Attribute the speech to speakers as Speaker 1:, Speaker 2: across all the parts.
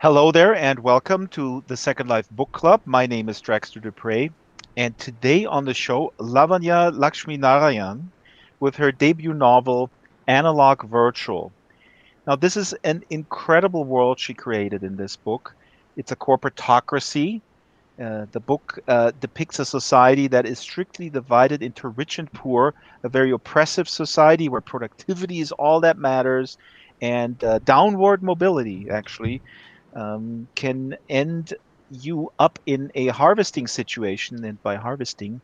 Speaker 1: Hello there, and welcome to the Second Life Book Club. My name is Draxtor Dupre, and today on the show, Lavanya Lakshminarayan with her debut novel, Analog Virtual. Now, this is an incredible world she created in this book. It's a corporatocracy. The book depicts a society that is strictly divided into rich and poor, a very oppressive society where productivity is all that matters, and downward mobility, actually can end you up in a harvesting situation. And by harvesting,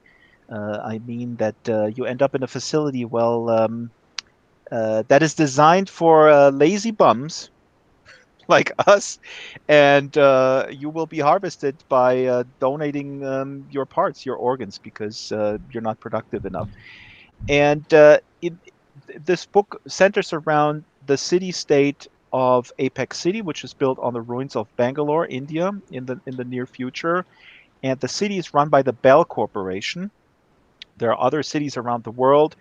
Speaker 1: I mean that you end up in a facility, that is designed for lazy bums like us, and you will be harvested by donating your parts, your organs, because you're not productive enough. And this book centers around the city state of Apex City, which is built on the ruins of Bangalore, India, in the near future. And the city is run by the Bell Corporation. There are other cities around the world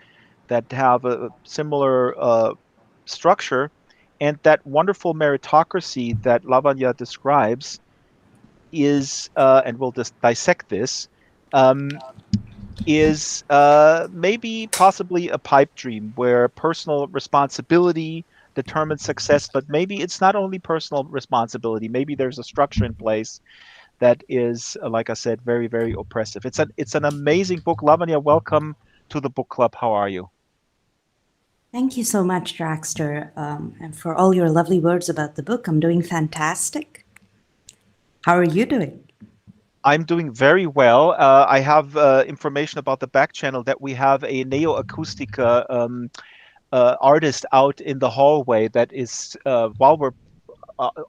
Speaker 1: that have a similar structure, and that wonderful meritocracy that Lavanya describes is, and we'll just dissect this. Um, is maybe possibly a pipe dream where personal responsibility determines success, but maybe it's not only personal responsibility. Maybe there's a structure in place that is, like I said, very, very oppressive. It's an amazing book. Lavanya, welcome to the book club. How are you?
Speaker 2: Thank you so much, Draxter, and for all your lovely words about the book. I'm doing fantastic. How are you doing?
Speaker 1: I'm doing very well. I have information about the back channel that we have a Neo Acoustica artist out in the hallway that is, while we're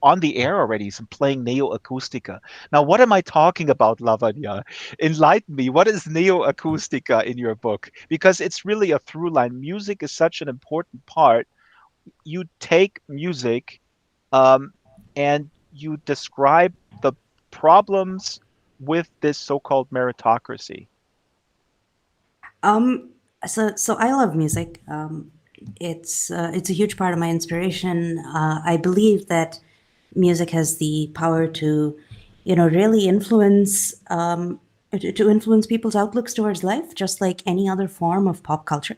Speaker 1: on the air already, some playing Neo Acoustica. Now, what am I talking about, Lavanya? Enlighten me. What is Neo Acoustica in your book? Because it's really a through line. Music is such an important part. You take music um, and you describe the problems with this so-called meritocracy.
Speaker 2: Um, so I love music. It's a huge part of my inspiration. I believe that music has the power to, really influence to influence people's outlooks towards life, just like any other form of pop culture.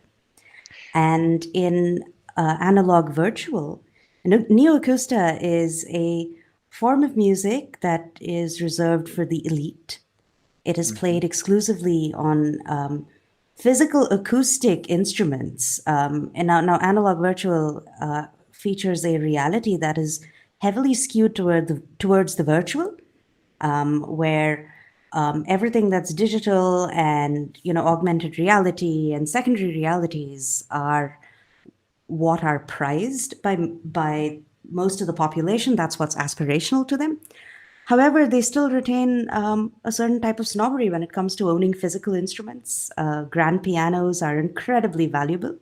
Speaker 2: And in analog virtual, neoacusta is a form of music that is reserved for the elite. It is
Speaker 1: Mhm.
Speaker 2: played exclusively on physical acoustic instruments. And now analog virtual features a reality that is heavily skewed towards the virtual, where everything that's digital and augmented reality and secondary realities are what are prized by most of the population. That's what's aspirational to them. However, they still retain a certain type of snobbery when it comes to owning physical instruments. Grand pianos are incredibly valuable.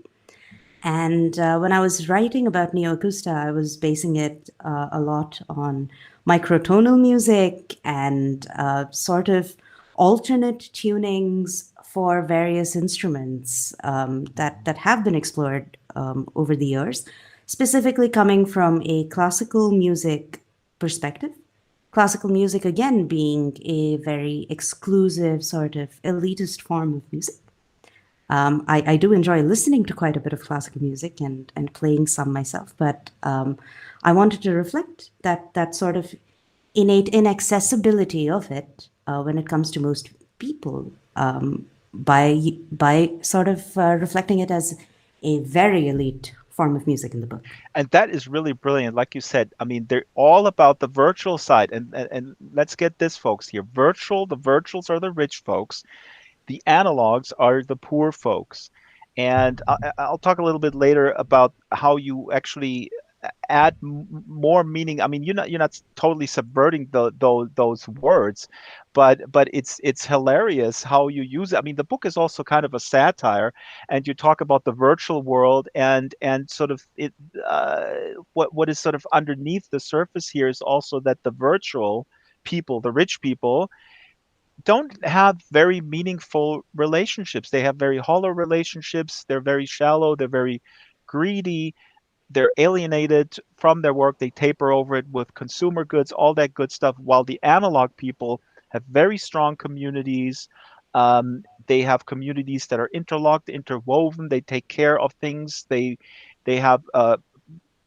Speaker 2: And when I was writing about Neoacusta, I was basing it a lot on microtonal music and sort of alternate tunings for various instruments that have been explored over the years, specifically coming from a classical music perspective. Classical music, again, being a very exclusive, sort of elitist form of music. I do enjoy listening to quite a bit of classical music and playing some myself, but I wanted to reflect that sort of innate inaccessibility of it when it comes to most people by sort of reflecting it as a very elite form of music in the book.
Speaker 1: And that is really brilliant. Like you said, I mean, they're all about the virtual side. And let's get this, folks, here. The virtuals are the rich folks. The analogs are the poor folks. And I'll talk a little bit later about how you actually add more meaning. I mean, you're not totally subverting those words, but it's hilarious how you use it. I mean, the book is also kind of a satire, and you talk about the virtual world and sort of it. Uh, what is sort of underneath the surface here is also that the virtual people, the rich people, don't have very meaningful relationships. They have very hollow relationships. They're very shallow. They're very greedy. they're alienated from their work. They paper over it with consumer goods, all that good stuff. While the analog people have very strong communities. They have communities that are interlocked, interwoven. They take care of things. They have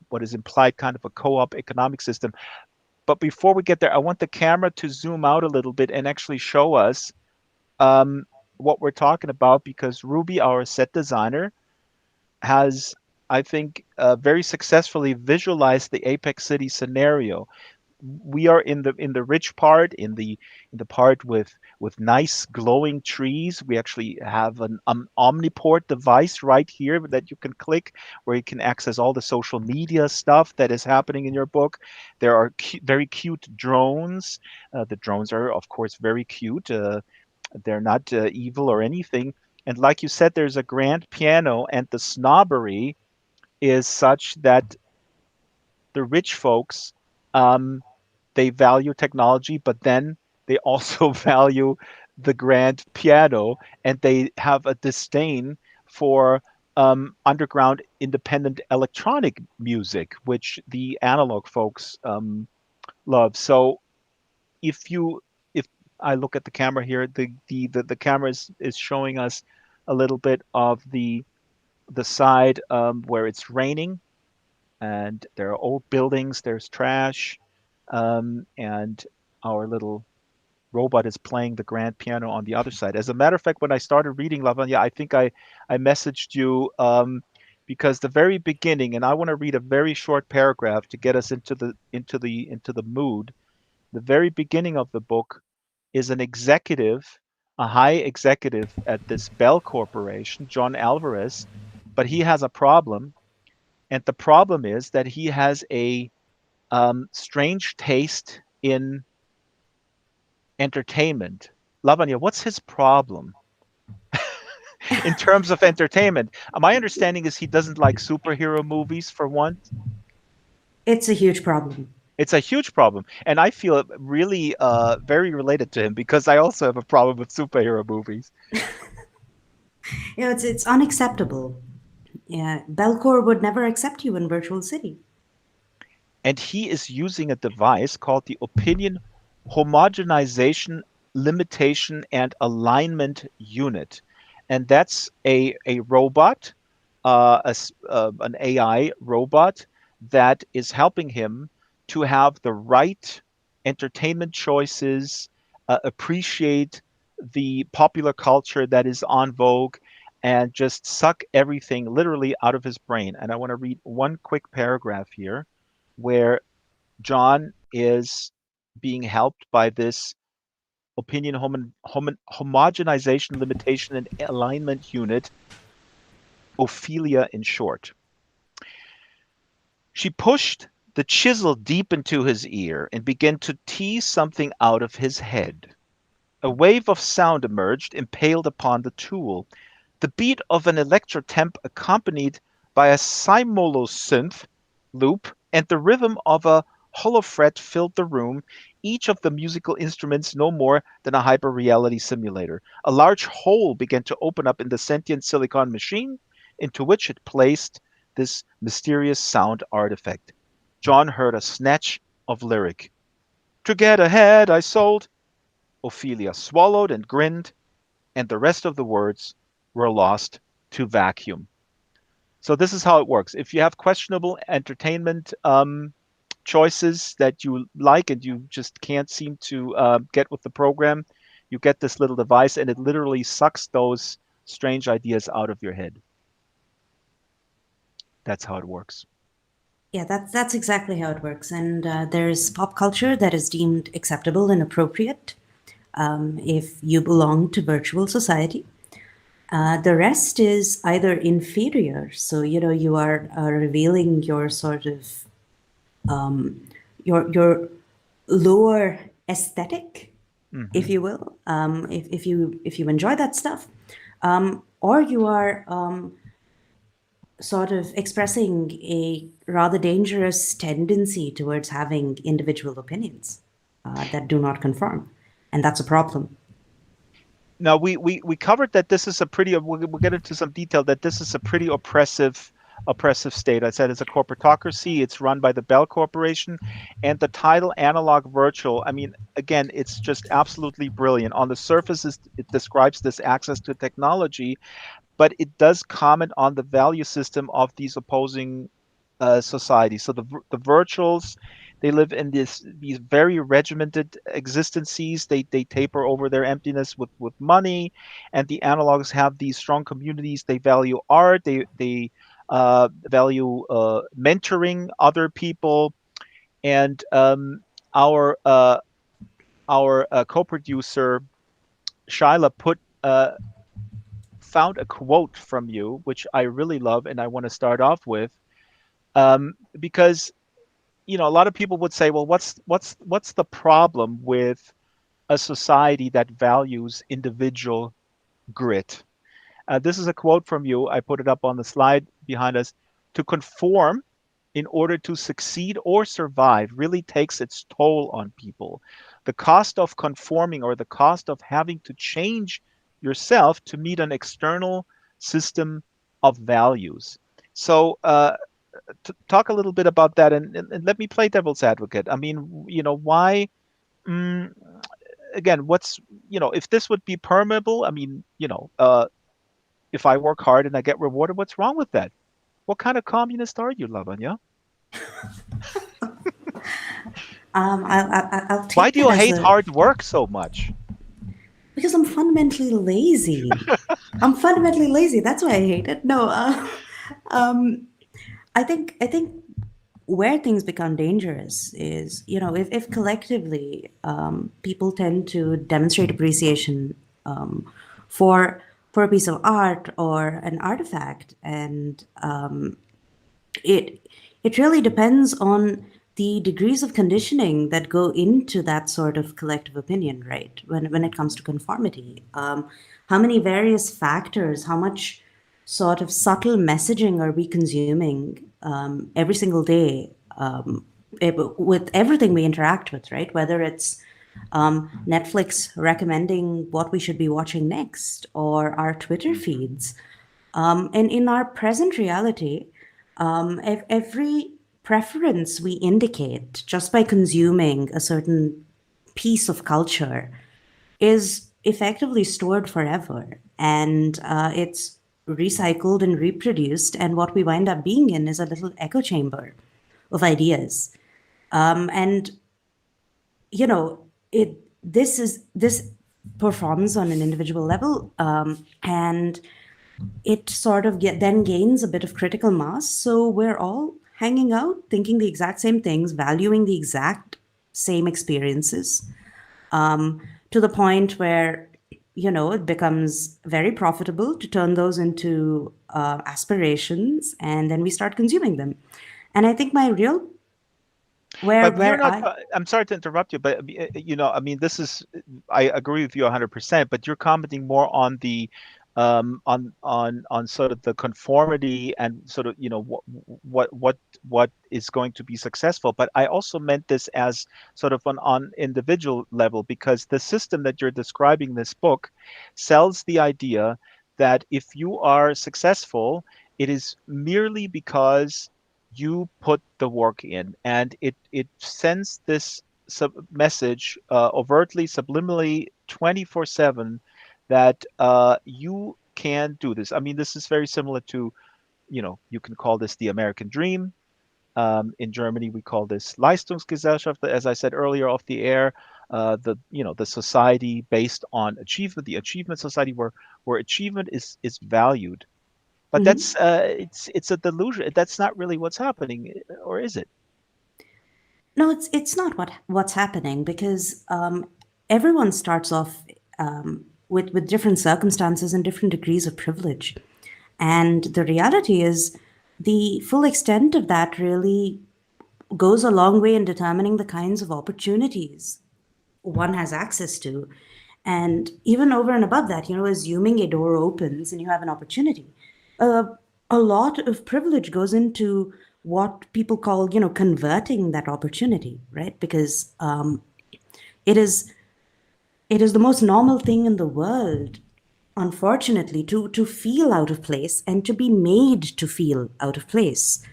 Speaker 1: what is implied kind of a co-op economic system. But before we get there, I want the camera to zoom out a little bit and actually show us um, what we're talking about, because Ruby, our set designer, has, I think, very successfully visualized the Apex City scenario. We are in the rich part, in the part with nice glowing trees. We actually have an omniport device right here that you can click, where you can access all the social media stuff that is happening in your book. There are very cute drones. The drones are, of course, very cute. They're not evil or anything. And like you said, there's a grand piano, and the snobbery is such that the rich folks, um, they value technology, but then they also value the grand piano, and they have a disdain for underground independent electronic music, which the analog folks love. So if you if I look at the camera here, the camera is showing us a little bit of the side where it's raining, and there are old buildings, there's trash, and our little robot is playing the grand piano on the other side. As a matter of fact, when I started reading Lavanya, I think I messaged you because the very beginning, and I want to read a very short paragraph to get us into the mood. The very beginning of the book is an executive, a high executive at this Bell Corporation, John Alvarez, but he has a problem, and the problem is that he has a strange taste in entertainment. Lavanya, what's his problem in terms of entertainment? My understanding is he doesn't like superhero movies for one.
Speaker 2: It's a huge problem.
Speaker 1: It's a huge problem, and I feel really very related to him because I also have a problem with superhero movies.
Speaker 2: It's unacceptable. Yeah, Belcor would never accept you in Virtual City.
Speaker 1: And he is using a device called the opinion homogenization limitation and alignment unit. And that's a robot, an AI robot that is helping him to have the right entertainment choices, appreciate the popular culture that is on vogue, and just suck everything literally out of his brain. And I want to read one quick paragraph here where John is being helped by this opinion homogenization limitation and alignment unit, Ophelia in short. She pushed the chisel deep into his ear and began to tease something out of his head. A wave of sound emerged, impaled upon the tool. The beat of an electrotemp accompanied by a simulosynth loop, and the rhythm of a holofret filled the room, each of the musical instruments no more than a hyper-reality simulator. A large hole began to open up in the sentient silicon machine, into which it placed this mysterious sound artifact. John heard a snatch of lyric. To get ahead, I sold. Ophelia swallowed and grinned, and the rest of the words were lost to vacuum. So this is how it works. If you have questionable entertainment choices that you like and you just can't seem to get with the program, you get this little device, and it literally sucks those strange ideas out of your head. That's how it works.
Speaker 2: Yeah, that's exactly how it works. And there's pop culture that is deemed acceptable and appropriate if you belong to virtual society. The rest is either inferior. So, you are revealing your sort of your lower aesthetic, if
Speaker 1: Hmm.
Speaker 2: you will, if you enjoy that stuff, or you are sort of expressing a rather dangerous tendency towards having individual opinions that do not conform, and that's a problem.
Speaker 1: Now we covered that this is a pretty. We'll get into some detail that this is a pretty oppressive oppressive state. I said it's a corporatocracy. It's run by the Bell Corporation, and the title "Analog Virtual." I mean, again, it's just absolutely brilliant. On the surface, it describes this access to technology, but it does comment on the value system of these opposing societies. So the virtuals, they live in these very regimented existences. They taper over their emptiness with money, and the analogs have these strong communities. They value art. They value mentoring other people, and our uh, our co-producer Shyla found a quote from you, which I really love, and I want to start off with, because a lot of people would say, well, what's the problem with a society that values individual grit? This is a quote from you. I put it up on the slide behind us. To conform in order to succeed or survive really takes its toll on people. The cost of conforming, or the cost of having to change yourself to meet an external system of values. So, talk a little bit about that, and let me play devil's advocate. I mean, why? Mm, Again, if this would be permeable? I mean, if I work hard and I get rewarded, what's wrong with that? What kind of communist are you, Lavanya?
Speaker 2: I'll
Speaker 1: Why
Speaker 2: take
Speaker 1: do
Speaker 2: that
Speaker 1: you
Speaker 2: as
Speaker 1: hate
Speaker 2: a
Speaker 1: hard work so much?
Speaker 2: because I'm fundamentally lazy. I'm fundamentally lazy. That's why I hate it. No, um, I think where things become dangerous is, if collectively people tend to demonstrate appreciation for for a piece of art or an artifact, and it it really depends on the degrees of conditioning that go into that sort of collective opinion, right? When it comes to conformity, how many various factors, how much sort of subtle messaging are we consuming every single day, with everything we interact with, right? Whether it's Netflix recommending what we should be watching next, or our Twitter feeds, and in our present reality, every preference we indicate just by consuming a certain piece of culture is effectively stored forever. And it's recycled and reproduced. And what we wind up being in is a little echo chamber of ideas. And, you know, this performs on an individual level. And it sort of then gains a bit of critical mass. So we're all hanging out, thinking the exact same things, valuing the exact same experiences, to the point where, it becomes very profitable to turn those into aspirations, and then we start consuming them. And I think my real where
Speaker 1: But you're
Speaker 2: where
Speaker 1: not.
Speaker 2: I
Speaker 1: I'm sorry to interrupt you, but I mean, this is. I agree with you 100%. But you're commenting more on on sort of the conformity and sort of what is going to be successful. But I also meant this as sort of on individual level, because the system that you're describing in this book sells the idea that if you are successful, it is merely because you put the work in, and it sends this message overtly, subliminally, 24/7, that you can do this. I mean, this is very similar to, you can call this the American dream. In Germany, we call this Leistungsgesellschaft, as I said earlier off the air. The society based on achievement, the achievement society, where achievement is valued. But
Speaker 2: Mhm.
Speaker 1: it's a delusion. That's not really what's happening, or is it?
Speaker 2: No, it's not what's happening, because everyone starts off with different circumstances and different degrees of privilege, and the reality is the full extent of that really goes a long way in determining the kinds of opportunities one has access to. And even over and above that, assuming a door opens and you have an opportunity, uh, a lot of privilege goes into what people call, converting that opportunity, right? Because it is it is the most normal thing in the world unfortunately, to feel out of place and to be made to feel out of place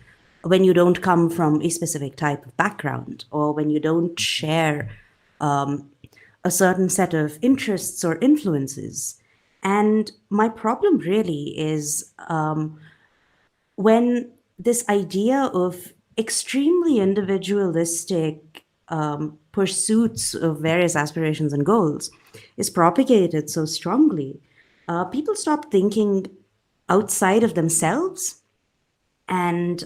Speaker 2: when you don't come from a specific type of background, or when you don't
Speaker 1: Mhm.
Speaker 2: share a certain set of interests or influences. And my problem really is when this idea of extremely individualistic pursuits of various aspirations and goals is propagated so strongly, people stop thinking outside of themselves. And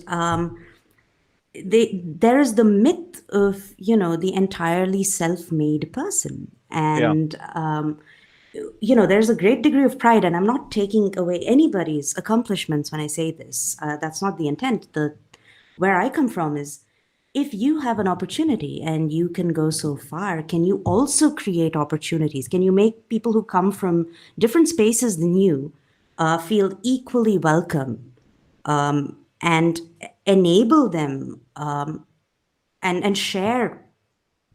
Speaker 2: there is the myth of, the entirely self-made person.
Speaker 1: Yeah.
Speaker 2: And there's a great degree of pride, and I'm not taking away anybody's accomplishments when I say this. That's not the intent. The Where I come from is, if you have an opportunity and you can go so far, can you also create opportunities? Can you make people who come from different spaces than you feel equally welcome, and enable them, and share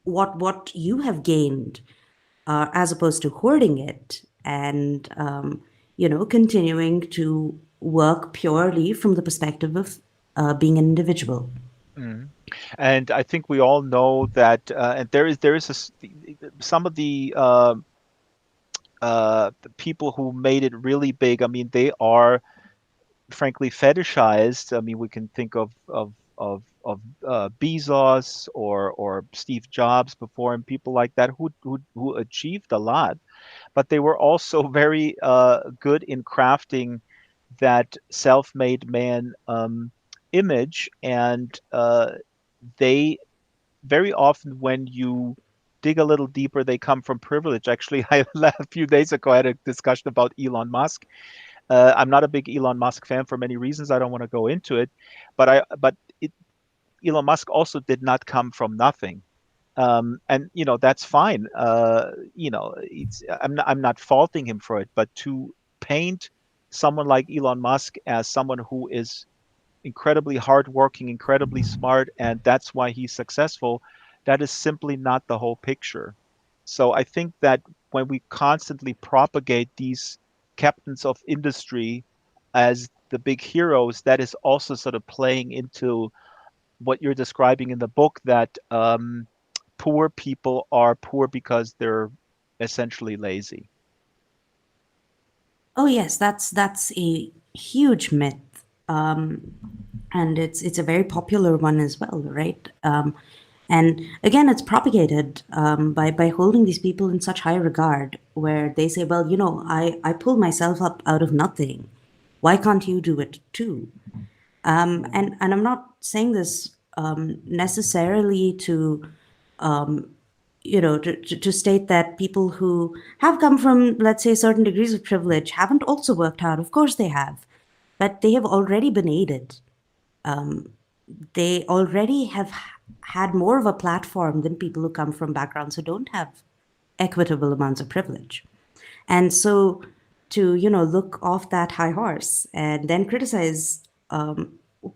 Speaker 2: what you have gained, as opposed to hoarding it, and continuing to work purely from the perspective of being an individual.
Speaker 1: Mhm. And I think we all know that, and there is some of the people who made it really big. I mean, they are frankly fetishized. I mean, we can think of Bezos or Steve Jobs before him, people like that who achieved a lot, but they were also very good in crafting that self-made man image, and they very often, when you dig a little deeper, they come from privilege. Actually, a few days ago I had a discussion about Elon Musk. I'm not a big Elon Musk fan for many reasons. I don't want to go into it, but Elon Musk also did not come from nothing. And that's fine. I'm not faulting him for it, but to paint someone like Elon Musk as someone who is incredibly hardworking, incredibly smart, and that's why he's successful, that is simply not the whole picture. So I think that when we constantly propagate these captains of industry as the big heroes, that is also sort of playing into what you're describing in the book, that poor people are poor because they're essentially lazy.
Speaker 2: Oh yes, that's a huge myth, and it's a very popular one as well, right? And again, it's propagated by holding these people in such high regard, where they say, "Well, I pulled myself up out of nothing. Why can't you do it too?"
Speaker 1: Mhm.
Speaker 2: And I'm not saying this necessarily to to state that people who have come from, let's say, certain degrees of privilege haven't also worked hard. Of course they have, but they have already been aided. They already have had more of a platform than people who come from backgrounds who don't have equitable amounts of privilege. And so, to look off that high horse and then criticize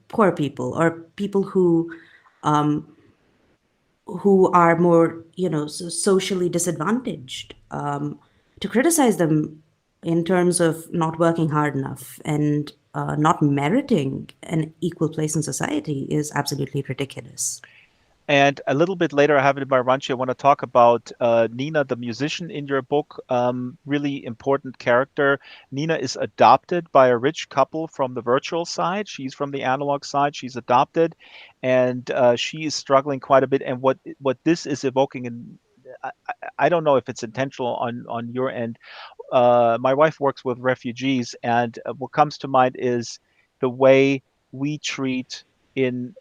Speaker 2: poor people, or people who are more, socially disadvantaged, to criticize them in terms of not working hard enough and not meriting an equal place in society, is absolutely ridiculous.
Speaker 1: And a little bit later, I have it in my run sheet. I want to talk about Nina, the musician in your book. Really important character. Nina is adopted by a rich couple from the virtual side. She's from the analog side. She's adopted, and she is struggling quite a bit. And what this is evoking, and I don't know if it's intentional on your end. My wife works with refugees, and what comes to mind is the way we treat in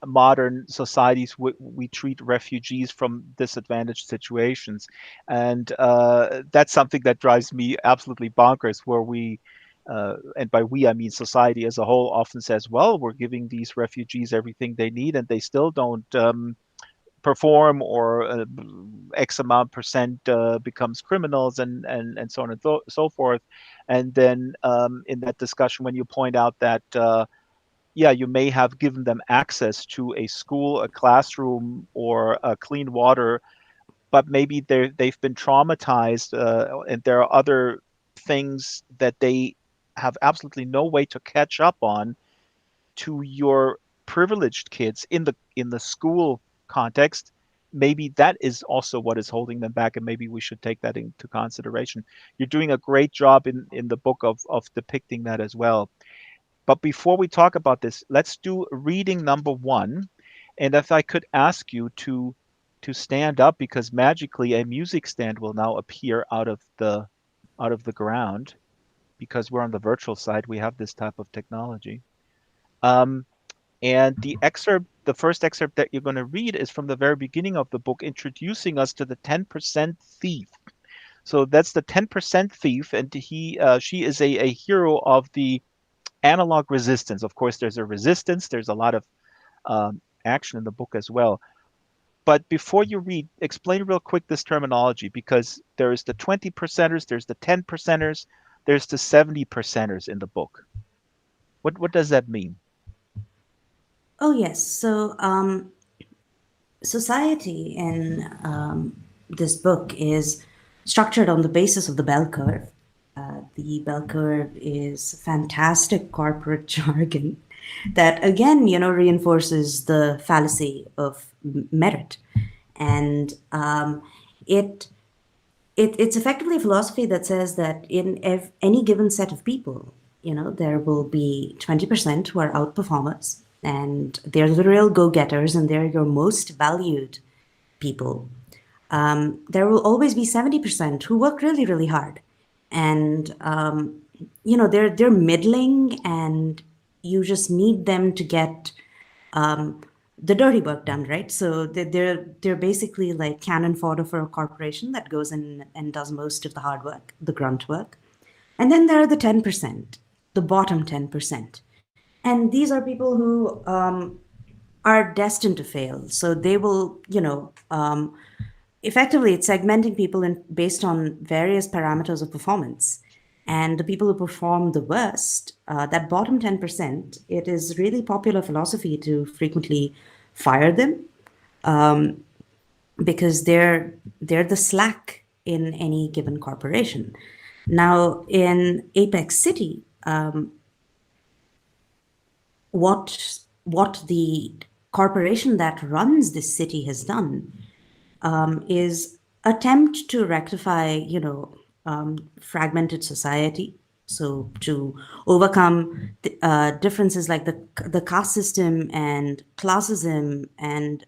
Speaker 1: modern societies, we treat refugees from disadvantaged situations, and that's something that drives me absolutely bonkers. Where and by we I mean society as a whole, often says, "Well, we're giving these refugees everything they need, and they still don't." Perform, or X amount percent becomes criminals, and so on and so forth. And then in that discussion, when you point out that yeah, you may have given them access to a school, a classroom, or clean water, but maybe they've been traumatized, and there are other things that they have absolutely no way to catch up on to your privileged kids in the school context. Maybe that is also what is holding them back, and maybe we should take that into consideration. You're doing a great job in the book of depicting that as well. But before we talk about this, let's do reading number one. And if I could ask you to stand up, because magically a music stand will now appear out of the ground, because we're on the virtual side, we have this type of technology. Um, and the first excerpt that you're going to read is from the very beginning of the book, introducing us to the 10% thief. So that's the 10% thief, and she is a hero of the analog resistance. Of course, there's a resistance. There's a lot of action in the book as well. But before you read, explain real quick this terminology, because there's the 20 percenters, there's the 10 percenters, there's the 70 percenters in the book. What does that mean?
Speaker 2: Oh, yes. So, society in this book is structured on the basis of the bell curve. The bell curve is fantastic corporate jargon that, again, reinforces the fallacy of merit. And it it's effectively a philosophy that says that in any given set of people, there will be 20% who are outperformers, and they're the real go-getters, and they're your most valued people. There will always be 70% who work really, really hard, and they're middling, and you just need them to get the dirty work done, right? So they're basically like cannon fodder for a corporation that goes in and does most of the hard work, the grunt work. And then there are the 10%, the bottom 10%. And these are people who are destined to fail. So they will, effectively, it's segmenting people based on various parameters of performance. And the people who perform the worst, that bottom 10%, it is really popular philosophy to frequently fire them, because they're the slack in any given corporation. Now, in Apex City, what the corporation that runs this city has done is attempt to rectify, fragmented society. So to overcome differences like the caste system and classism and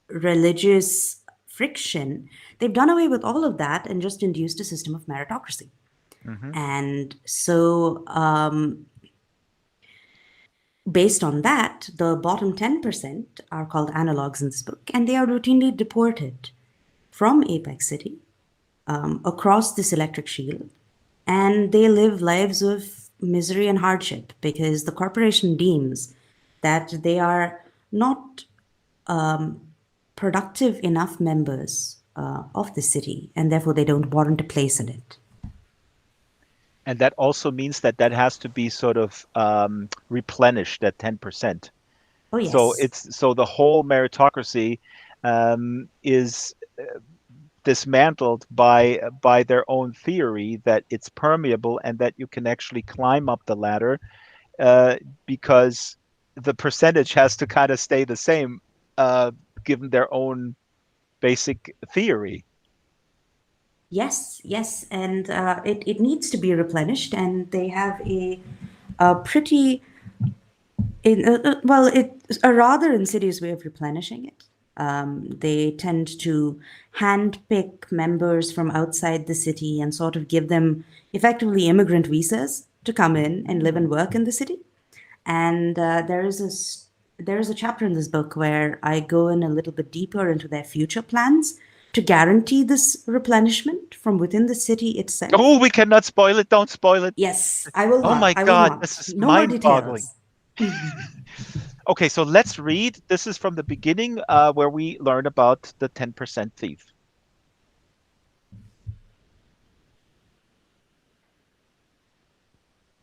Speaker 2: religious friction, they've done away with all of that and just induced a system of meritocracy.
Speaker 1: Hmm.
Speaker 2: And so, based on that, the bottom 10% are called analogs in this book, and they are routinely deported from Apex City across this electric shield, and they live lives of misery and hardship because the corporation deems that they are not productive enough members of the city, and therefore they don't warrant a place in it.
Speaker 1: And that also means that has to be sort of replenished at 10%.
Speaker 2: Oh,
Speaker 1: So
Speaker 2: yes.
Speaker 1: the whole meritocracy is dismantled by their own theory that it's permeable and that you can actually climb up the ladder, uh, because the percentage has to kind of stay the same, uh, given their own basic theory.
Speaker 2: Yes, yes, and it needs to be replenished, and they have a pretty it's a rather insidious way of replenishing it. They tend to handpick members from outside the city and sort of give them effectively immigrant visas to come in and live and work in the city. And there is a chapter in this book where I go in a little bit deeper into their future plans to guarantee this replenishment from within the city itself.
Speaker 1: Oh, we cannot spoil it. Don't spoil it.
Speaker 2: Yes, I will
Speaker 1: Oh
Speaker 2: not.
Speaker 1: my
Speaker 2: I will
Speaker 1: God,
Speaker 2: not.
Speaker 1: this is
Speaker 2: No more
Speaker 1: mind-boggling.
Speaker 2: details.
Speaker 1: Okay, so let's read. This is from the beginning, where we learn about the 10% thief.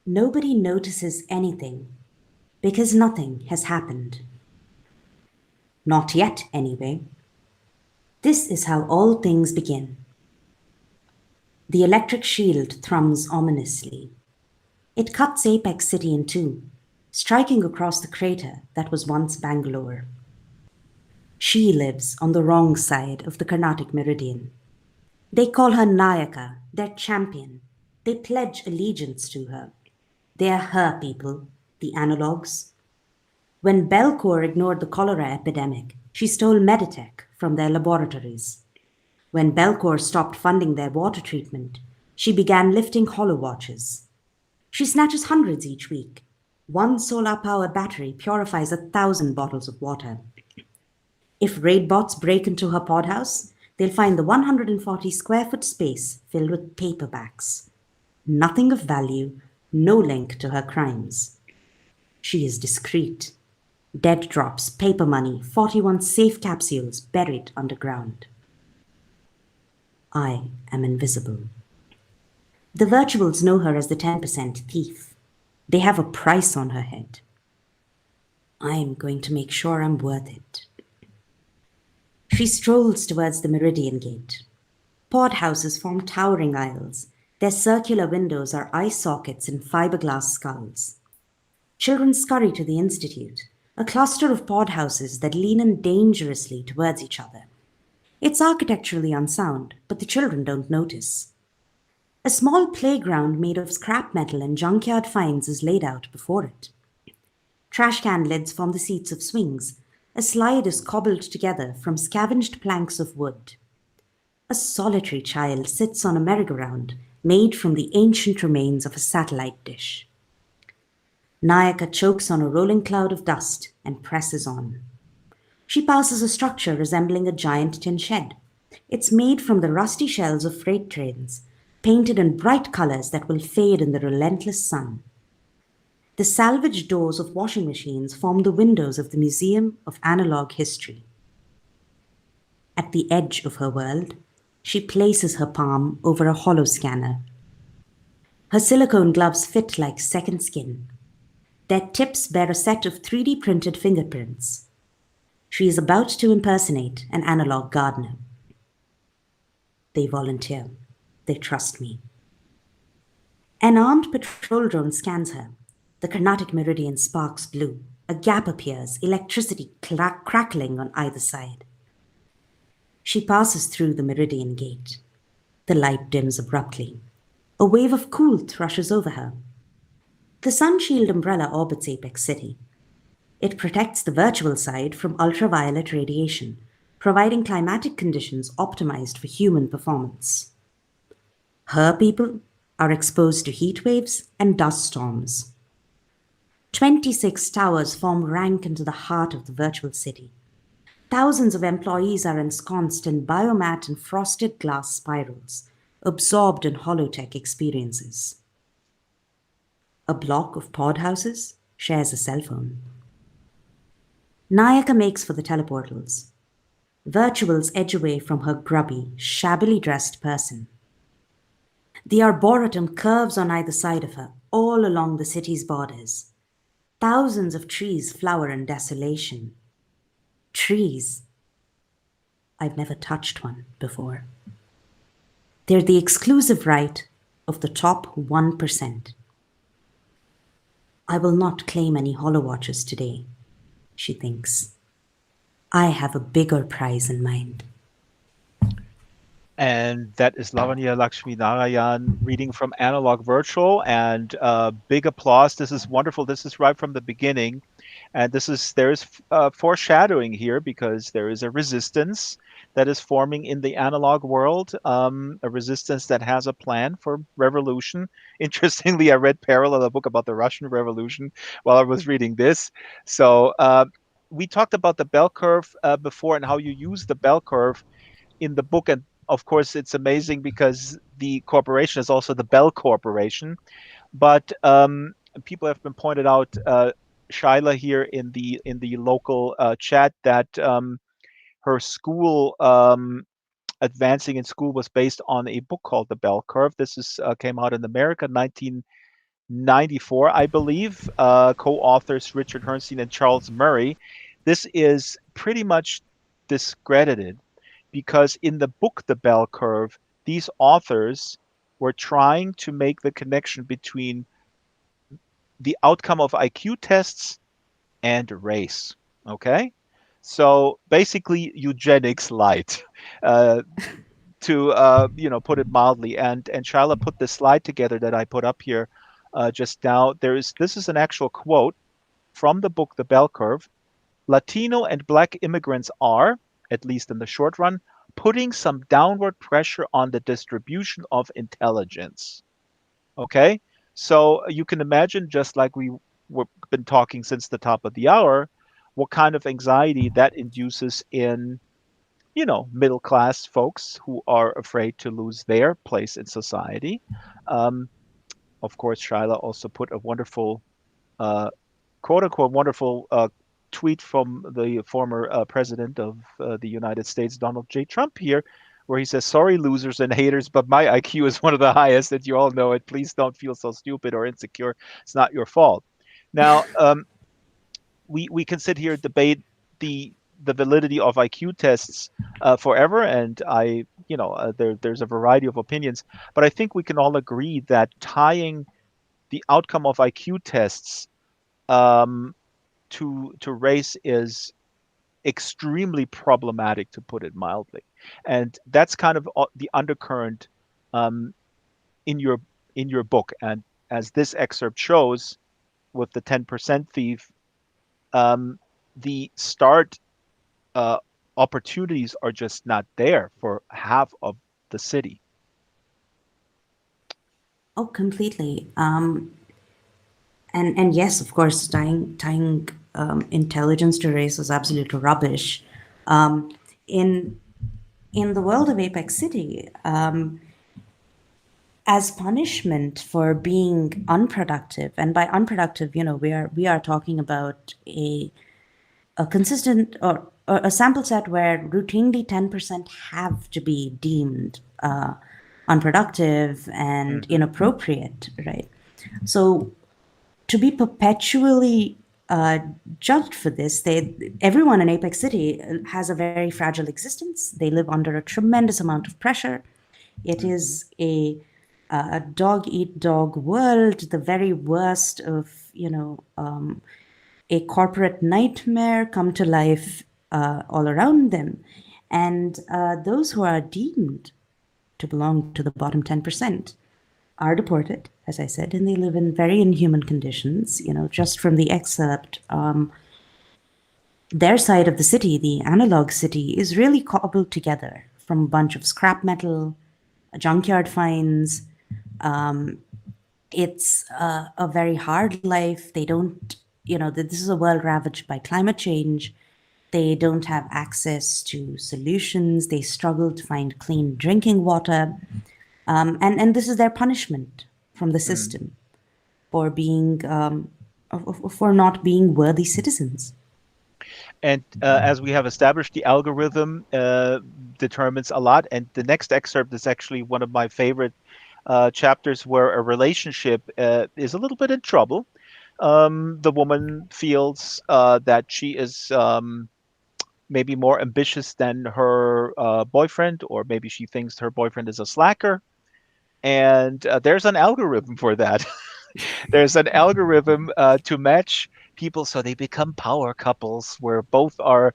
Speaker 2: Nobody notices anything because nothing has happened. Not yet, anyway. This is how all things begin. The electric shield thrums ominously. It cuts Apex City in two, striking across the crater that was once Bangalore. She lives on the wrong side of the Carnatic meridian. They call her Nayaka, their champion. They pledge allegiance to her. They are her people, the analogues. When Belcour ignored the cholera epidemic, she stole Meditech from their laboratories. When Belcour stopped funding their water treatment, she began lifting hollow watches. She snatches hundreds each week. One solar-powered battery purifies 1,000 bottles of water. If raid bots break into her podhouse, they'll find the 140 square foot space filled with paperbacks. Nothing of value, no link to her crimes. She is discreet. Dead drops, paper money, 41 safe capsules buried underground. I am invisible. The virtuals know her as the 10% thief. They have a price on her head. I am going to make sure I'm worth it. She strolls towards the Meridian Gate. Pod houses form towering aisles. Their circular windows are eye sockets in fiberglass skulls. Children scurry to the Institute, a cluster of pod houses that lean in dangerously towards each other. It's architecturally unsound, but the children don't notice. A small playground made of scrap metal and junkyard finds is laid out before it. Trash can lids form the seats of swings. A slide is cobbled together from scavenged planks of wood. A solitary child sits on a merry-go-round made from the ancient remains of a satellite dish. Nayaka chokes on a rolling cloud of dust and presses on. She passes a structure resembling a giant tin shed. It's made from the rusty shells of freight trains, painted in bright colors that will fade in the relentless sun. The salvaged doors of washing machines form the windows of the Museum of Analog History. At the edge of her world, she places her palm over a hollow scanner. Her silicone gloves fit like second skin. Their tips bear a set of 3D printed fingerprints. She is about to impersonate an analog gardener. They volunteer. They trust me. An armed patrol drone scans her. The Carnatic meridian sparks blue. A gap appears, electricity crackling on either side. She passes through the meridian gate. The light dims abruptly. A wave of coolth rushes over her. The sunshield umbrella orbits Apex City. It protects the virtual side from ultraviolet radiation, providing climatic conditions optimized for human performance. Her people are exposed to heat waves and dust storms. 26 towers form rank into the heart of the virtual city. Thousands of employees are ensconced in biomat and frosted glass spirals, absorbed in holotech experiences. A block of pod houses shares a cell phone. Nayaka makes for the teleportals. Virtuals edge away from her grubby, shabbily dressed person. The arboretum curves on either side of her, all along the city's borders. Thousands of trees flower in desolation. Trees. I've never touched one before. They're the exclusive right of the top 1%. I will not claim any holowatches today, she thinks. I have a bigger prize in mind.
Speaker 1: And that is Lavanya Lakshminarayan reading from Analog Virtual, and big applause. This is wonderful. This is right from the beginning. And there's foreshadowing here, because there is a resistance that is forming in the analog world, a resistance that has a plan for revolution. Interestingly, I read parallel a book about the Russian Revolution while I was reading this. So we talked about the bell curve before, and how you use the bell curve in the book. And of course, it's amazing because the corporation is also the Bell Corporation. But people have been pointed out, Shaila here in the local chat, that her school, advancing in school, was based on a book called The Bell Curve. This came out in America, 1994, I believe. Co-authors Richard Herrnstein and Charles Murray. This is pretty much discredited, because in the book The Bell Curve, these authors we're trying to make the connection between the outcome of IQ tests and race. Okay, so basically eugenics light, uh, to put it mildly. And Shyla put this slide together that I put up here just now. This is an actual quote from the book The Bell Curve. Latino and Black immigrants are, at least in the short run, putting some downward pressure on the distribution of intelligence. Okay, so you can imagine, just like we've been talking since the top of the hour, what kind of anxiety that induces in middle class folks who are afraid to lose their place in society. Um, of course, Shyla also put a wonderful, uh, quote unquote, wonderful tweet from the former president of the United States, Donald J. Trump, here, where he says, "Sorry, losers and haters, but my IQ is one of the highest, and you all know it. Please don't feel so stupid or insecure. It's not your fault." Now, we can sit here and debate the validity of IQ tests forever, and there's a variety of opinions, but I think we can all agree that tying the outcome of IQ tests um, to race is extremely problematic, to put it mildly, and that's kind of the undercurrent um, in your book, and as this excerpt shows with the 10% thief, um, the start uh, opportunities are just not there for half of the city.
Speaker 2: Oh, completely. And yes, of course, tying intelligence to race is absolute rubbish. Um, in in the world of Apex City, as punishment for being unproductive, and by unproductive, we are talking about a consistent or a sample set where routinely 10% have to be deemed unproductive and
Speaker 1: Hmm.
Speaker 2: inappropriate, right? So to be perpetually judged for this, everyone in Apex City has a very fragile existence. They live under a tremendous amount of pressure. It
Speaker 1: Hmm.
Speaker 2: is a dog eat dog world, the very worst of a corporate nightmare come to life all around them, and those who are deemed to belong to the bottom 10% are deported, as I said, and they live in very inhuman conditions. Just from the excerpt, their side of the city, the analog city, is really cobbled together from a bunch of scrap metal, junkyard finds. It's a very hard life. They don't, this is a world ravaged by climate change. They don't have access to solutions. They struggle to find clean drinking water. And this is their punishment from the
Speaker 1: Hmm.
Speaker 2: system for for not being worthy citizens.
Speaker 1: And as we have established, the algorithm determines a lot. And the next excerpt is actually one of my favorite chapters, where a relationship is a little bit in trouble. The woman feels that she is maybe more ambitious than her boyfriend, or maybe she thinks her boyfriend is a slacker. And there's an algorithm for that. There's an algorithm to match people so they become power couples where both are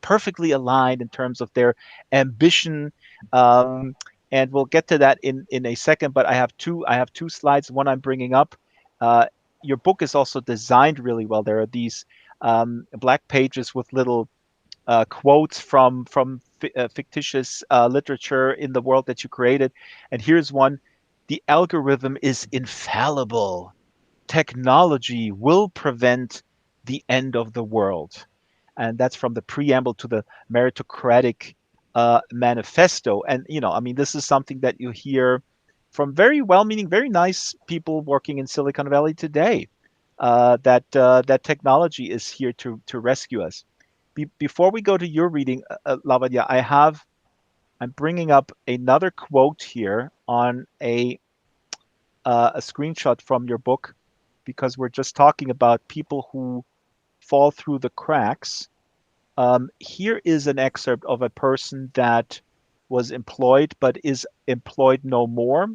Speaker 1: perfectly aligned in terms of their ambition. Um, and we'll get to that in a second. But I have two slides. One I'm bringing up. Uh, your book is also designed really well. There are these black pages with little quotes from fictitious literature in the world that you created. And here's one: the algorithm is infallible. Technology will prevent the end of the world. And that's from the preamble to the meritocratic manifesto. And, I mean, this is something that you hear from very well meaning, very nice people working in Silicon Valley today. That technology is here to rescue us. Before we go to your reading, Lavanya, I'm bringing up another quote here on a screenshot from your book, because we're just talking about people who fall through the cracks. Here is an excerpt of a person that was employed but is employed no more.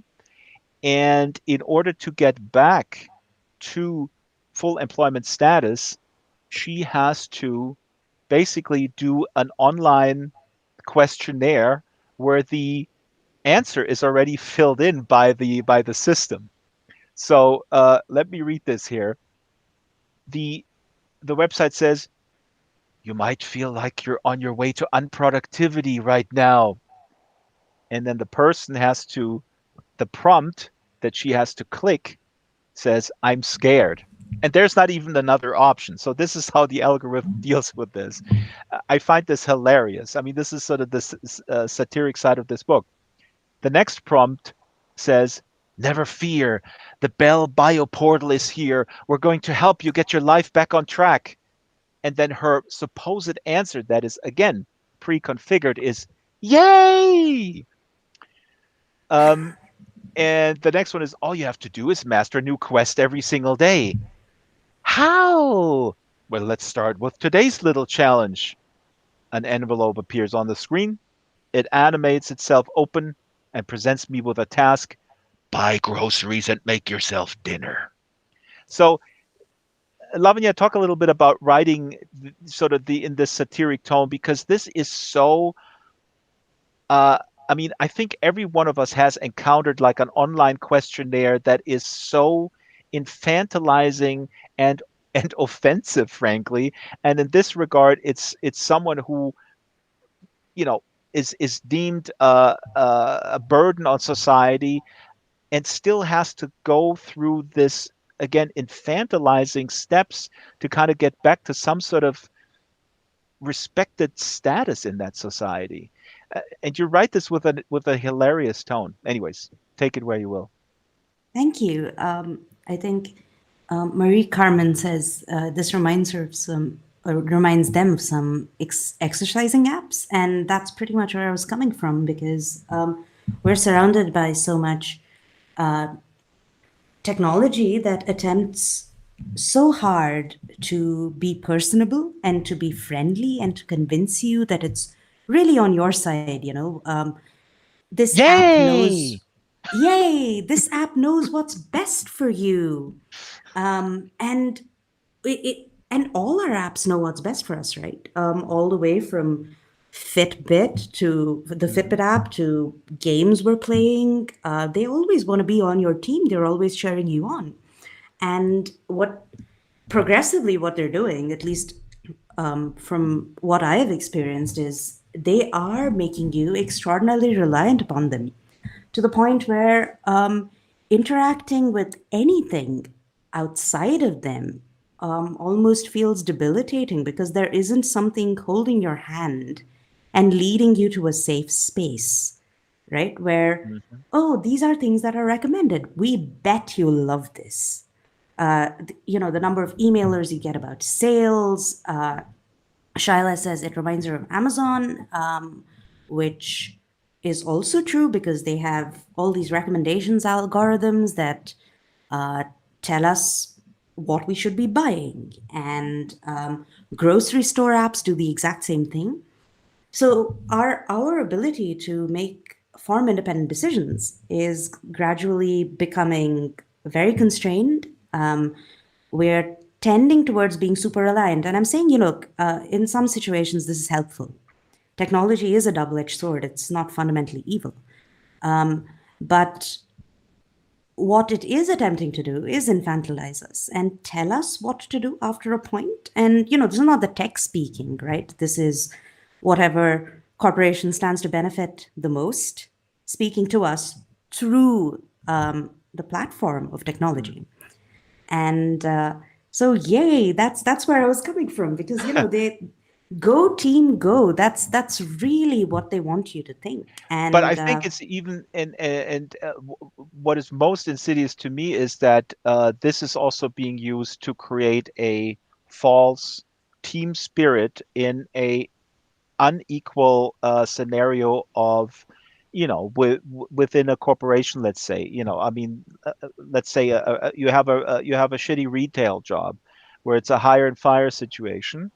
Speaker 1: And in order to get back to full employment status, she has to basically do an online questionnaire where the answer is already filled in by the system. So let me read this here. The the website says you might feel like you're on your way to unproductivity right now, and then the person has to the prompt that she has to click says I'm scared. And there's not even another option. So this is how the algorithm deals with this. I find this hilarious. I mean, this is sort of the satiric side of this book. The next prompt says, never fear, the Bell Bioportal is here. We're going to help you get your life back on track. And then her supposed answer, that is again pre configured, is, yay! Um, and the next one is, all you have to do is master a new quest every single day. How? Well, let's start with today's little challenge. An envelope appears on the screen. It animates itself open and presents me with a task: buy groceries and make yourself dinner. So, Lavanya, talk a little bit about writing sort of the in this satiric tone, because this is so. Uh, I mean, I think every one of us has encountered like an online questionnaire that is so infantilizing and offensive, frankly. And in this regard, it's someone who is deemed a burden on society and still has to go through this again infantilizing steps to kind of get back to some sort of respected status in that society. And you write this with a hilarious tone. Anyways, take it where you will.
Speaker 2: Thank you. I think Marie Carmen says this reminds her of some, or reminds them of some exercising apps, and that's pretty much where I was coming from because we're surrounded by so much technology that attempts so hard to be personable and to be friendly and to convince you that it's really on your side. This app knows,
Speaker 1: Yay!
Speaker 2: yay, this app knows what's best for you. And and all our apps know what's best for us, right? All the way from Fitbit to the Fitbit
Speaker 1: Mhm.
Speaker 2: app to games we're playing. They always want to be on your team. They're always cheering you on. And what progressively what they're doing, at least from what I have experienced, is they are making you extraordinarily reliant upon them to the point where interacting with anything outside of them almost feels debilitating because there isn't something holding your hand and leading you to a safe space, right? Where,
Speaker 1: Mhm.
Speaker 2: oh, these are things that are recommended. We bet you love this. The number of emailers you get about sales. Shyla says it reminds her of Amazon, which is also true because they have all these recommendations algorithms that uh, tell us what we should be buying. And grocery store apps do the exact same thing. So our ability to make form independent decisions is gradually becoming very constrained. We're tending towards being super reliant, and I'm saying, in some situations this is helpful. Technology is a double-edged sword. It's not fundamentally evil, but what it is attempting to do is infantilize us and tell us what to do after a point. And, this is not the tech speaking, right? This is whatever corporation stands to benefit the most speaking to us through the platform of
Speaker 1: Mm.
Speaker 2: technology. And so, yay, that's where I was coming from because, they go team go. That's really what they want you to think.
Speaker 1: But I
Speaker 2: And
Speaker 1: think it's even what is most insidious to me is that this is also being used to create a false team spirit in a unequal scenario of, within a corporation, let's say. I mean, let's say you have a shitty retail job where it's a hire and fire situation,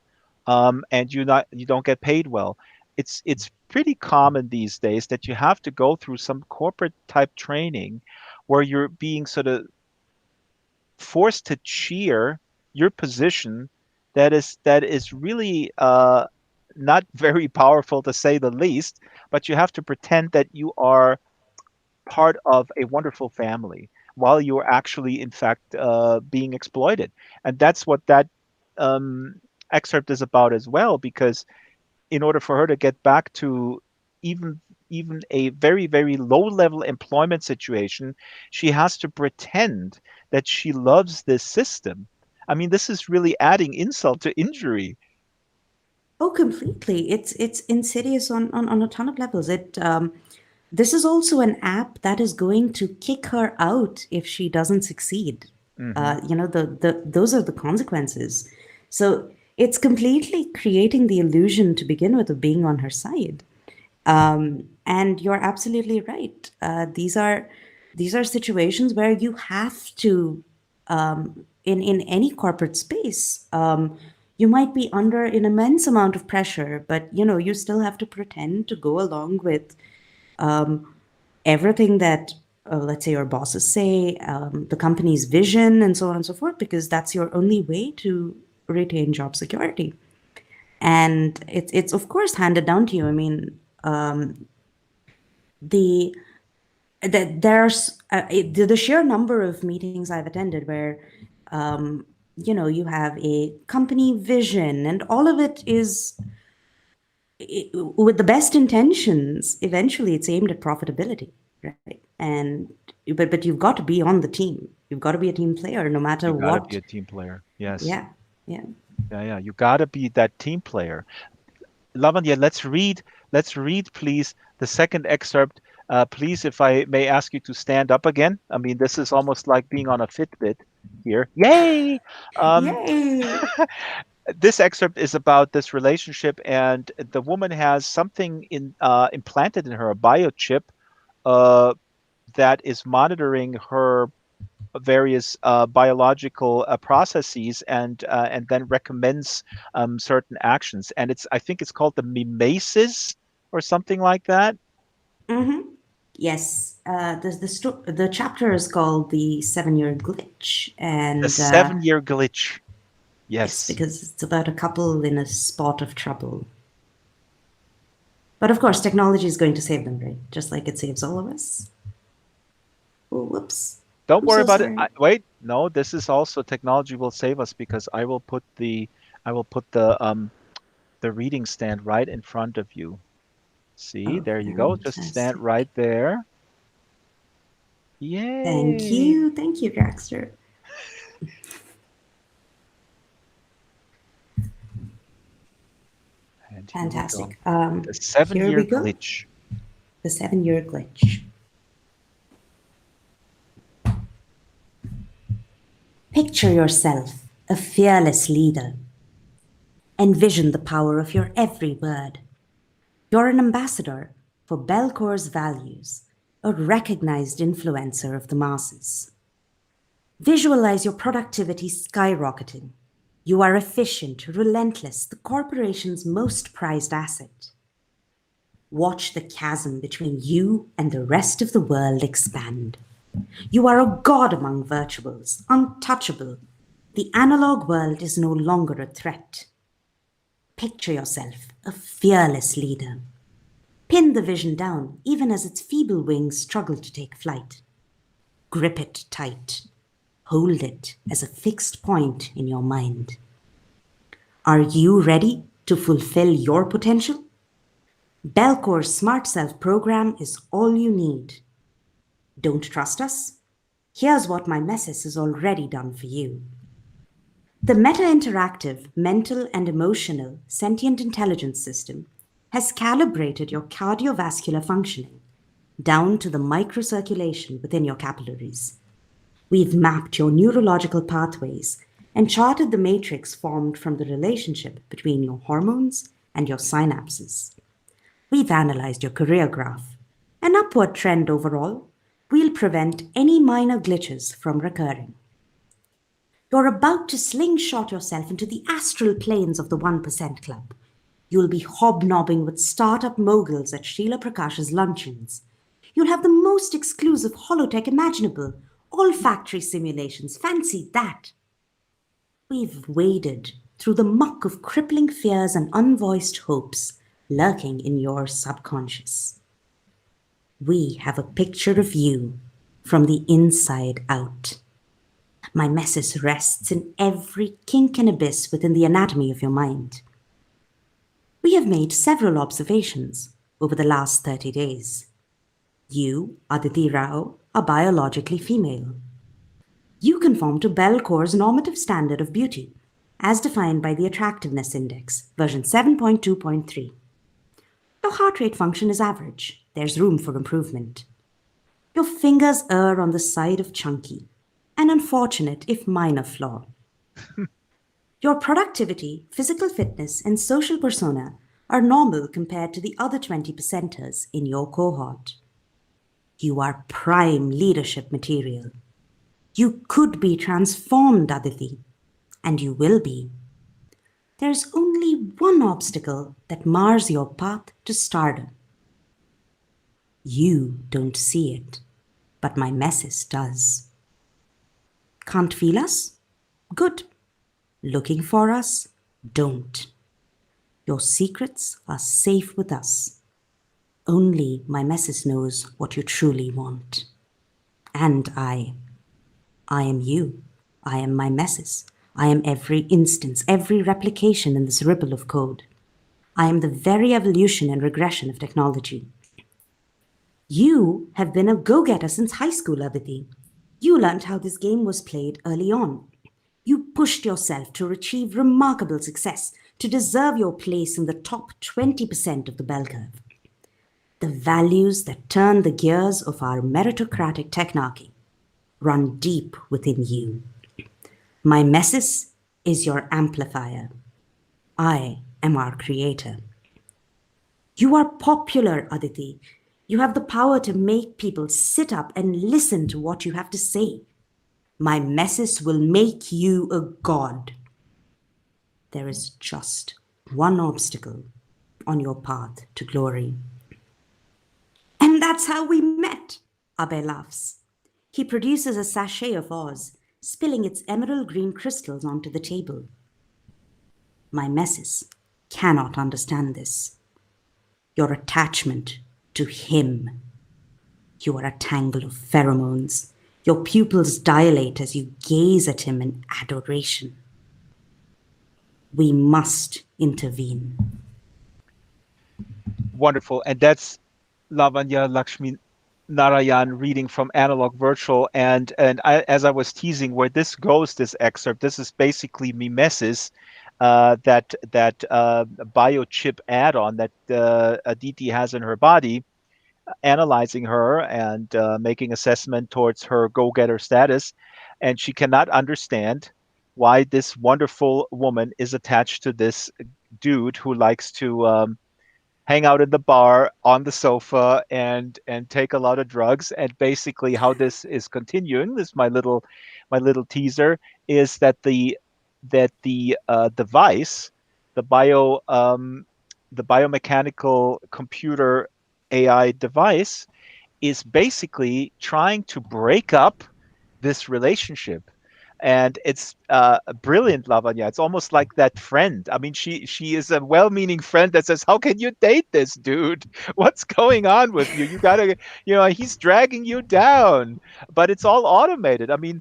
Speaker 1: and you don't get paid well. It's pretty common these days that you have to go through some corporate type training where you're being sort of forced to cheer your position that is really not very powerful to say the least, but you have to pretend that you are part of a wonderful family while you're actually, in fact, being exploited. And that's what that um, excerpt is about as well, because in order for her to get back to even even a very, very low level employment situation, she has to pretend that she loves this system. I mean, this is really adding insult to injury.
Speaker 2: Oh, completely. It's insidious on a ton of levels. This is also an app that is going to kick her out if she doesn't succeed.
Speaker 1: Hmm.
Speaker 2: Those are the consequences. So it's completely creating the illusion to begin with of being on her side. And you're absolutely right. These are situations where you have to, in any corporate space, you might be under an immense amount of pressure, but you still have to pretend to go along with everything that, let's say, your bosses say, the company's vision, and so on and so forth, because that's your only way to retain job security. And it's of course handed down to you. I mean, the there's the sheer number of meetings I've attended where you have a company vision and all of it is with the best intentions. Eventually it's aimed at profitability, right? And but you've got to be on the team. You've got to be a team player no matter
Speaker 1: You got to be
Speaker 2: what.
Speaker 1: a team player. Yes.
Speaker 2: Yeah, yeah.
Speaker 1: Yeah, yeah. You got to be that team player. Lavanya, let's read, please, the second excerpt. Please, if I may ask you to stand up again. I mean, this is almost like being on a Fitbit here. Yay! Um,
Speaker 2: Yay.
Speaker 1: this excerpt is about this relationship, and the woman has something implanted in her, a biochip, uh, that is monitoring her various biological processes, and then recommends certain actions. And I think it's called the mimesis or something like that.
Speaker 2: Yes, the chapter is called the 7-year glitch,
Speaker 1: The
Speaker 2: and
Speaker 1: 7-year glitch.
Speaker 2: yes,
Speaker 1: Yes.
Speaker 2: because it's about a couple in a spot of trouble. But of course, technology is going to save them, right? Just like it saves all of us. Oh, whoops!
Speaker 1: Don't
Speaker 2: I'm
Speaker 1: worry
Speaker 2: so
Speaker 1: about it.
Speaker 2: sorry.
Speaker 1: Wait, no, this is also technology will save us, because I will put the reading stand right in front of you. See,
Speaker 2: Oh,
Speaker 1: there you go. Just stand
Speaker 2: fantastic!
Speaker 1: right there. Yay!
Speaker 2: Thank you, Draxtor.
Speaker 1: And here we go.
Speaker 2: Fantastic.
Speaker 1: The
Speaker 2: Here we
Speaker 1: 7-year
Speaker 2: go.
Speaker 1: glitch.
Speaker 2: The 7-year glitch. Picture yourself a fearless leader. Envision the power of your every word. You're an ambassador for Belcor's values, a recognized influencer of the masses. Visualize your productivity skyrocketing. You are efficient, relentless, the corporation's most prized asset. Watch the chasm between you and the rest of the world expand. You are a god among virtuals, untouchable. The analog world is no longer a threat. Picture yourself a fearless leader. Pin the vision down, even as its feeble wings struggle to take flight. Grip it tight. Hold it as a fixed point in your mind. Are you ready to fulfill your potential? Belcor's Smart Self program is all you need. Don't trust us? Here's what my message has already done for you. The meta interactive, mental, and emotional sentient intelligence system has calibrated your cardiovascular functioning down to the microcirculation within your capillaries. We've mapped your neurological pathways and charted the matrix formed from the relationship between your hormones and your synapses. We've analyzed your career graph. An upward trend overall will prevent any minor glitches from recurring. You're about to slingshot yourself into the astral planes of the 1% Club. You'll be hobnobbing with startup moguls at Srila Prakash's luncheons. You'll have the most exclusive holotech imaginable. All factory simulations. Fancy that. We've waded through the muck of crippling fears and unvoiced hopes lurking in your subconscious. We have a picture of you from the inside out. Mimesis rests in every kink and abyss within the anatomy of your mind. We have made several observations over the last 30 days. You, Aditi Rao, are biologically female. You conform to Bell-Core's normative standard of beauty, as defined by the Attractiveness Index, version 7.2.3. Your heart rate function is average. There's room for improvement. Your fingers err on the side of chunky, an unfortunate if minor flaw. Your productivity, physical fitness, and social persona are normal compared to the other 20 percenters in your cohort. You are prime leadership material. You could be transformed, Aditi, and you will be. There's only one obstacle that mars your path to stardom. You don't see it, but my message does. Can't feel us? Good. Looking for us? Don't. Your secrets are safe with us. Only my message knows what you truly want. And I am you. I am my message. I am every instance, every replication in this ripple of code. I am the very evolution and regression of technology. You have been a go-getter since high school, Aditi. You learned how this game was played early on. You pushed yourself to achieve remarkable success, to deserve your place in the top 20% of the bell curve. The values that turn the gears of our meritocratic technarchy run deep within you. My message is your amplifier. I am our creator. You are popular, Aditi. You have the power to make people sit up and listen to what you have to say. My message will make you a god. There is just one obstacle on your path to glory. And that's how we met, Abe laughs. He produces a sachet of Oz, spilling its emerald green crystals onto the table. My message cannot understand this. Your attachment to him. You are a tangle of pheromones. Your pupils dilate as you gaze at him in adoration. We must intervene.
Speaker 1: Wonderful. And that's Lavanya Lakshminarayan reading from Analog Virtual. And as I was teasing, where this goes, this excerpt, this is basically Mimesis, that biochip add-on that Aditi has in her body, analyzing her and making assessment towards her go-getter status, and she cannot understand why this wonderful woman is attached to this dude who likes to hang out in the bar on the sofa and take a lot of drugs. And basically how this is continuing, this my little teaser, is that the device, the the biomechanical computer AI device, is basically trying to break up this relationship. And it's brilliant, Lavanya. It's almost like that friend. I mean, she is a well-meaning friend that says, "How can you date this dude? What's going on with you? You gotta, he's dragging you down." But it's all automated. I mean,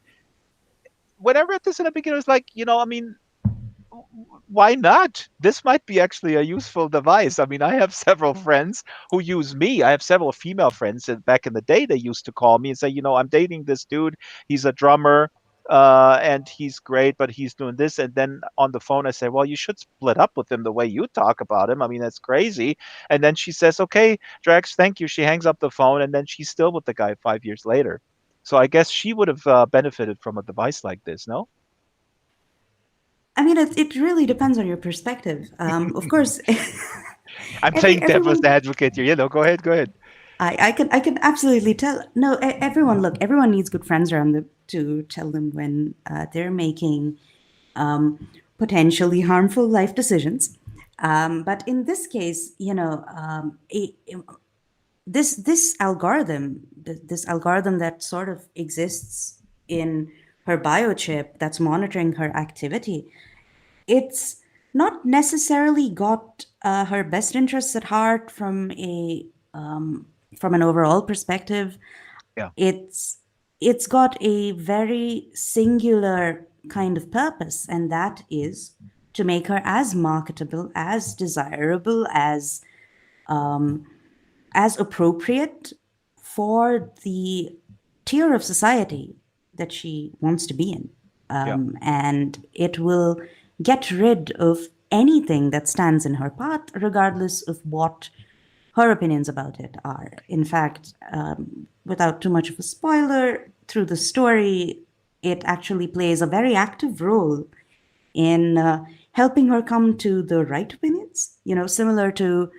Speaker 1: when I read this in the beginning, it was like, I mean, why not? This might be actually a useful device. I mean, I have several friends who use me. I have several female friends that back in the day they used to call me and say, I'm dating this dude. He's a drummer, and he's great, but he's doing this. And then on the phone, I say, well, you should split up with him the way you talk about him. I mean, that's crazy. And then she says, okay, Drax, thank you. She hangs up the phone, and then she's still with the guy 5 years later. So I guess she would have benefited from a device like this, no?
Speaker 2: I mean, it really depends on your perspective. Of course,
Speaker 1: I'm playing devil's
Speaker 2: everyone.
Speaker 1: advocate here. Go ahead, go ahead.
Speaker 2: I can absolutely tell. No, everyone. Look, everyone needs good friends around them to tell them when they're making potentially harmful life decisions. But in this case, this algorithm that sort of exists in her biochip that's monitoring her activity, it's not necessarily got her best interests at heart from an overall perspective.
Speaker 1: Yeah.
Speaker 2: It's it's got a very singular kind of purpose, and that is to make her as marketable, as desirable, as appropriate for the tier of society that she wants to be in.
Speaker 1: Yeah.
Speaker 2: And it will get rid of anything that stands in her path, regardless of what her opinions about it are. In fact, without too much of a spoiler, through the story, it actually plays a very active role in helping her come to the right opinions, similar to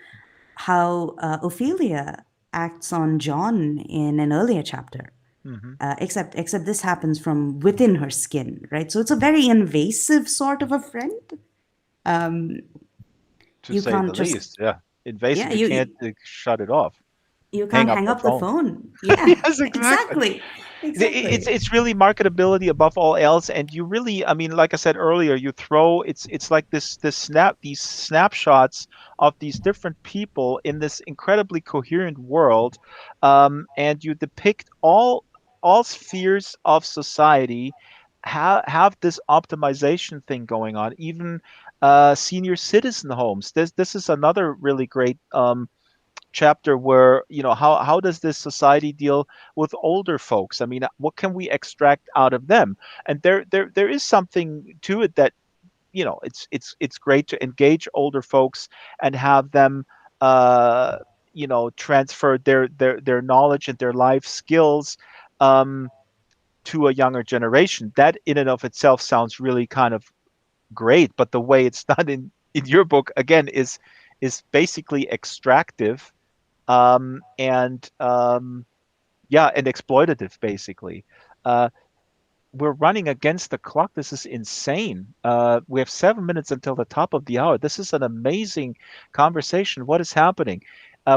Speaker 2: how Ophelia acts on John in an earlier chapter.
Speaker 1: Hmm.
Speaker 2: Except this happens from within her skin, right? So it's a very invasive sort of a friend.
Speaker 1: To
Speaker 2: You
Speaker 1: say
Speaker 2: can't
Speaker 1: the
Speaker 2: just
Speaker 1: least. Yeah.
Speaker 2: yeah
Speaker 1: Invasive. You can't
Speaker 2: you
Speaker 1: shut it off.
Speaker 2: you
Speaker 1: Hang
Speaker 2: can't
Speaker 1: up
Speaker 2: hang
Speaker 1: the
Speaker 2: up the
Speaker 1: phone.
Speaker 2: phone. Yeah,
Speaker 1: Yes, exactly.
Speaker 2: exactly,
Speaker 1: It's
Speaker 2: exactly.
Speaker 1: it's really marketability above all else, and you really, I mean, like I said earlier, you throw it's like these snapshots of these different people in this incredibly coherent world, and you depict all spheres of society have this optimization thing going on, even senior citizen homes. This is another really great chapter where, how does this society deal with older folks? I mean, what can we extract out of them? And there is something to it that, it's great to engage older folks and have them uh transfer their knowledge and their life skills um to a younger generation. That in and of itself sounds really kind of great, but the way it's done in your book again is basically extractive, and yeah, and exploitative basically. Uh, we're running against the clock. This is insane. We have 7 minutes until the top of the hour. This is an amazing conversation. What is happening?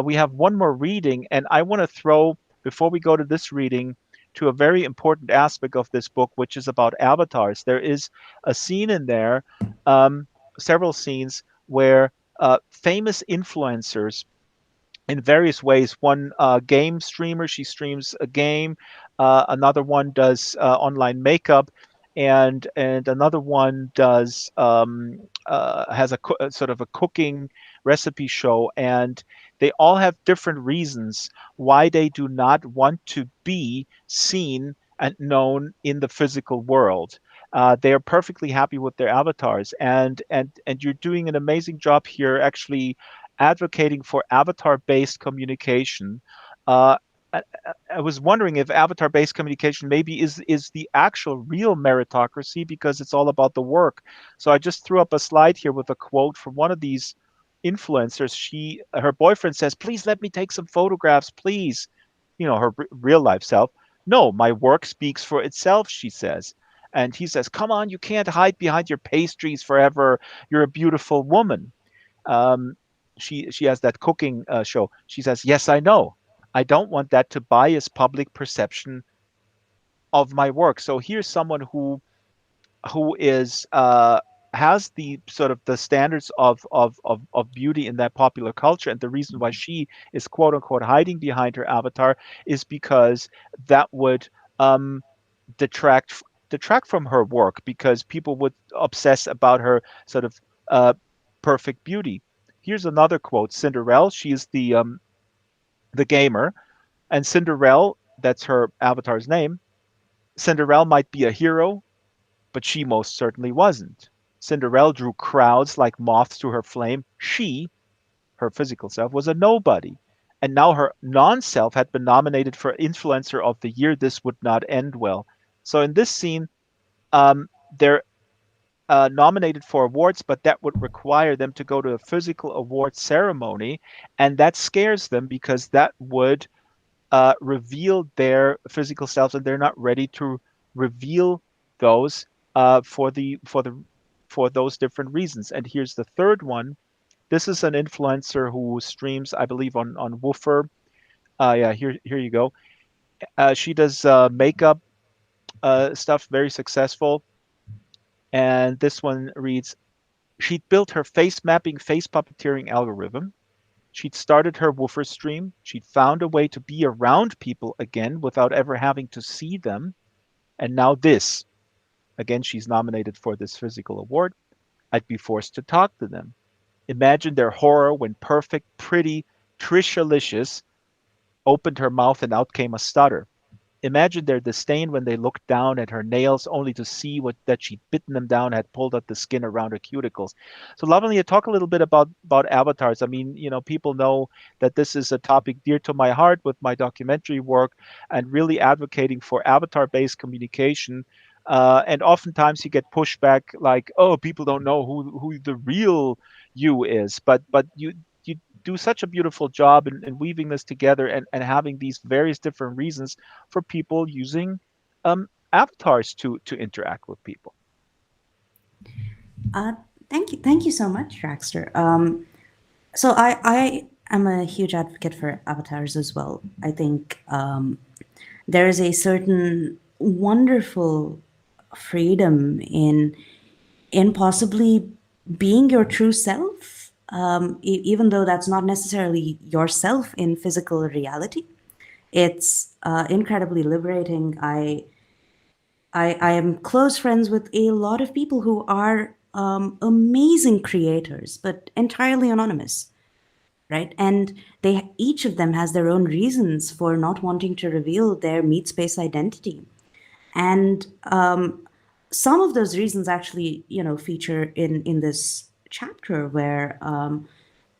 Speaker 1: We have one more reading, and I want to throw, before we go to this reading, to a very important aspect of this book, which is about avatars. There is a scene in there, um, several scenes, where famous influencers in various ways. One game streamer, she streams a game. Another one does online makeup, and another one does has a sort of a cooking recipe show, and they all have different reasons why they do not want to be seen and known in the physical world. They are perfectly happy with their avatars, and you're doing an amazing job here, actually advocating for avatar-based communication. Uh, I was wondering if avatar-based communication maybe is the actual real meritocracy, because it's all about the work. So I just threw up a slide here with a quote from one of these influencers. Her boyfriend says, "Please let me take some photographs, please." Her real life self. "No, my work speaks for itself," she says. And he says, "Come on, you can't hide behind your pastries forever. You're a beautiful woman." um, she has that cooking show. She says, "Yes, I know. I don't want that to bias public perception of my work." So here's someone who is has the sort of the standards of beauty in that popular culture, and the reason why she is quote unquote hiding behind her avatar is because that would um, detract detract from her work, because people would obsess about her sort of uh, perfect beauty. Here's another quote. Cinderelle, she is the gamer, and Cinderelle, that's her avatar's name. Cinderelle might be a hero, but she most certainly wasn't. Cinderelle drew crowds like moths to her flame. She, her physical self, was a nobody. And now her non self had been nominated for Influencer of the Year. This would not end well. So in this scene, they're nominated for awards, but that would require them to go to a physical award ceremony. And that scares them, because that would reveal their physical selves, and they're not ready to reveal those for those different reasons. And here's the third one. This is an influencer who streams, I believe, on Woofer. Yeah, here you go. She does makeup stuff, very successful. And this one reads, she'd built her face mapping, face puppeteering algorithm. She'd started her woofer stream. She'd found a way to be around people again without ever having to see them. And now this. Again, she's nominated for this physical award. I'd be forced to talk to them. Imagine their horror when perfect, pretty Trishalicious opened her mouth and out came a stutter. Imagine their disdain when they looked down at her nails only to see what that she'd bitten them down, had pulled out the skin around her cuticles. So Lavanya, talk a little bit about avatars. I mean, people know that this is a topic dear to my heart with my documentary work and really advocating for avatar-based communication. And oftentimes you get pushback like, oh, people don't know who the real you is. But you do such a beautiful job in weaving this together and having these various different reasons for people using avatars to interact with people.
Speaker 2: Uh, thank you so much, Draxter. So I am a huge advocate for avatars as well. I think there is a certain wonderful freedom in possibly being your true self, even though that's not necessarily yourself in physical reality. It's incredibly liberating. I am close friends with a lot of people who are amazing creators, but entirely anonymous, right? And they each of them has their own reasons for not wanting to reveal their meat space identity. And some of those reasons actually, feature in this chapter where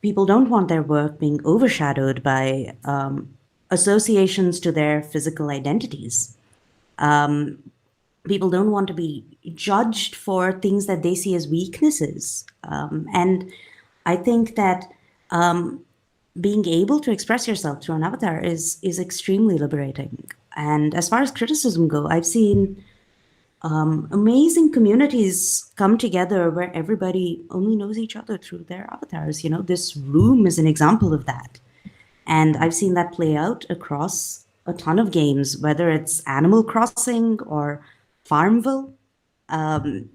Speaker 2: people don't want their work being overshadowed by associations to their physical identities. People don't want to be judged for things that they see as weaknesses. And I think that being able to express yourself through an avatar is extremely liberating. And as far as criticism go, I've seen amazing communities come together where everybody only knows each other through their avatars. This room is an example of that. And I've seen that play out across a ton of games, whether it's Animal Crossing or Farmville. The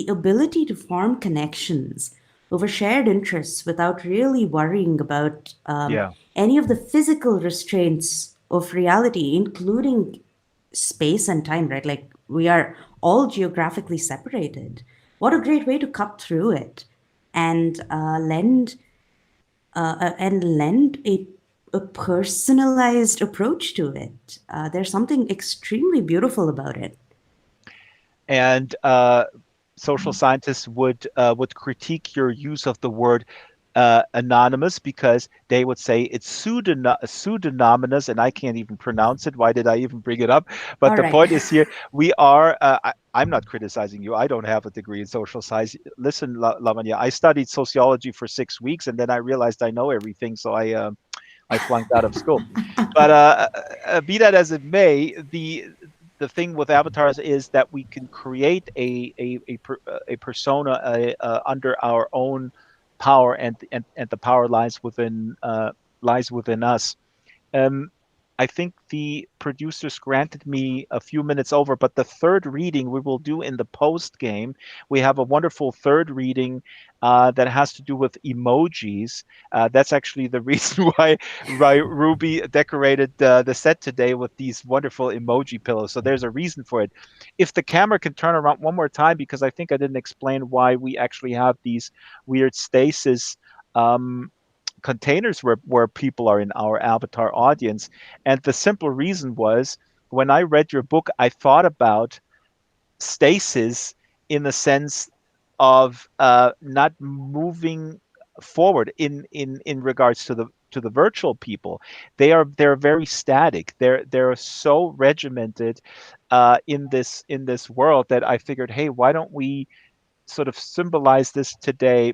Speaker 2: ability to form connections over shared interests without really worrying about
Speaker 1: Yeah.
Speaker 2: any of the physical restraints of reality, including space and time, right? Like we are all geographically separated. What a great way to cut through it and lend a personalized approach to it. There's something extremely beautiful about it.
Speaker 1: And social scientists would critique your use of the word anonymous because they would say it's pseudonymous, and I can't even pronounce it. Why did I even bring it up? But
Speaker 2: All
Speaker 1: the
Speaker 2: right.
Speaker 1: point is here, we are. I'm not criticizing you. I don't have a degree in social science. Listen, Lavanya, I studied sociology for 6 weeks, and then I realized I know everything, so I flunked out of school. But be that as it may, the thing with avatars is that we can create a persona under our own power, and the power lies within us. Um, I think the producers granted me a few minutes over, but the third reading we will do in the post game. We have a wonderful third reading that has to do with emojis. That's actually the reason why Ruby decorated the set today with these wonderful emoji pillows. So there's a reason for it. If the camera can turn around one more time, because I think I didn't explain why we actually have these weird stasis. Containers where people are in our avatar audience. And the simple reason was when I read your book, I thought about stasis in the sense of not moving forward in regards to the virtual people. They're very static. They're so regimented in this world that I figured, hey, why don't we sort of symbolize this today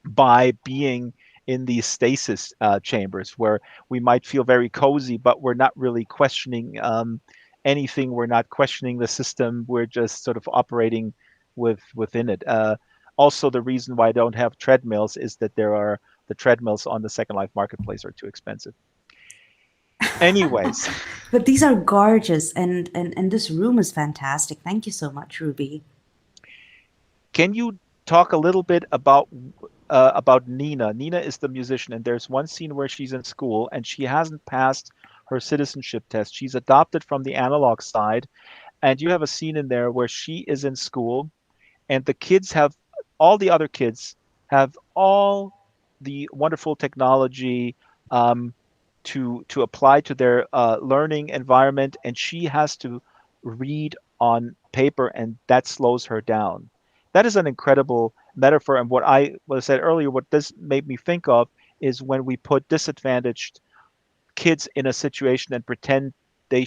Speaker 1: by being in these stasis chambers where we might feel very cozy, but we're not really questioning anything. We're not questioning the system. We're just sort of operating within it. Also, the reason why I don't have treadmills is that there are the treadmills on the Second Life marketplace are too expensive. Anyways,
Speaker 2: But these are gorgeous, and this room is fantastic. Thank you so much, Ruby.
Speaker 1: can you talk a little bit about Nina? Nina is the musician, and there's one scene where she's in school and she hasn't passed her citizenship test. She's adopted from the analog side, and you have a scene in there where she is in school and the kids have all the other kids have all the wonderful technology um, to apply to their learning environment, and she has to read on paper, and that slows her down. That is an incredible metaphor, and what I said earlier, what this made me think of is when we put disadvantaged kids in a situation and pretend they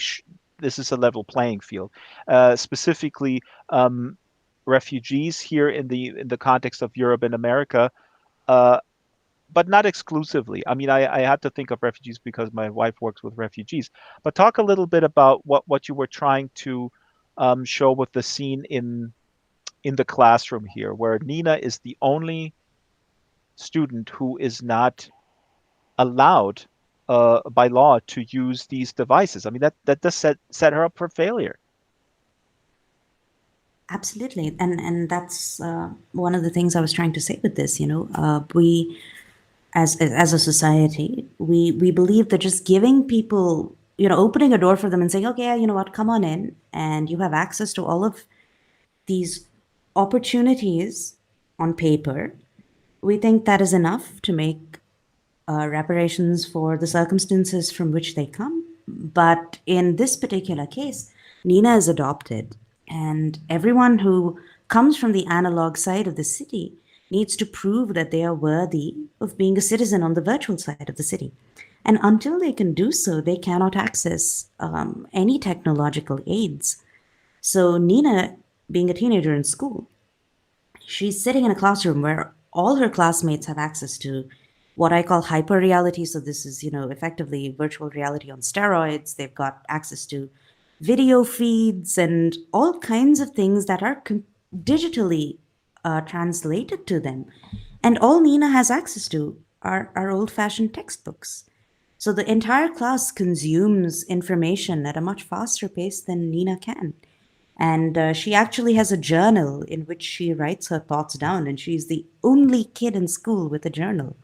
Speaker 1: this is a level playing field. Specifically, um, refugees here in the context of Europe and America, uh, but not exclusively. I mean, I had to think of refugees because my wife works with refugees. But talk a little bit about what you were trying to show with the scene in the classroom here, where Nina is the only student who is not allowed by law to use these devices. I mean, that does set her up for failure.
Speaker 2: Absolutely, and that's one of the things I was trying to say with this. We as a society, we believe that just giving people, opening a door for them and saying, okay, you know what, come on in, and you have access to all of these opportunities on paper. We think that is enough to make reparations for the circumstances from which they come. But in this particular case, Nina is adopted, and everyone who comes from the analog side of the city needs to prove that they are worthy of being a citizen on the virtual side of the city. And until they can do so, they cannot access any technological aids. So, Nina, being a teenager in school, she's sitting in a classroom where all her classmates have access to what I call hyper reality. So this is, effectively virtual reality on steroids. They've got access to video feeds and all kinds of things that are digitally translated to them. And all Nina has access to are old fashioned textbooks. So the entire class consumes information at a much faster pace than Nina can. And she actually has a journal in which she writes her thoughts down, and she's the only kid in school with a journal.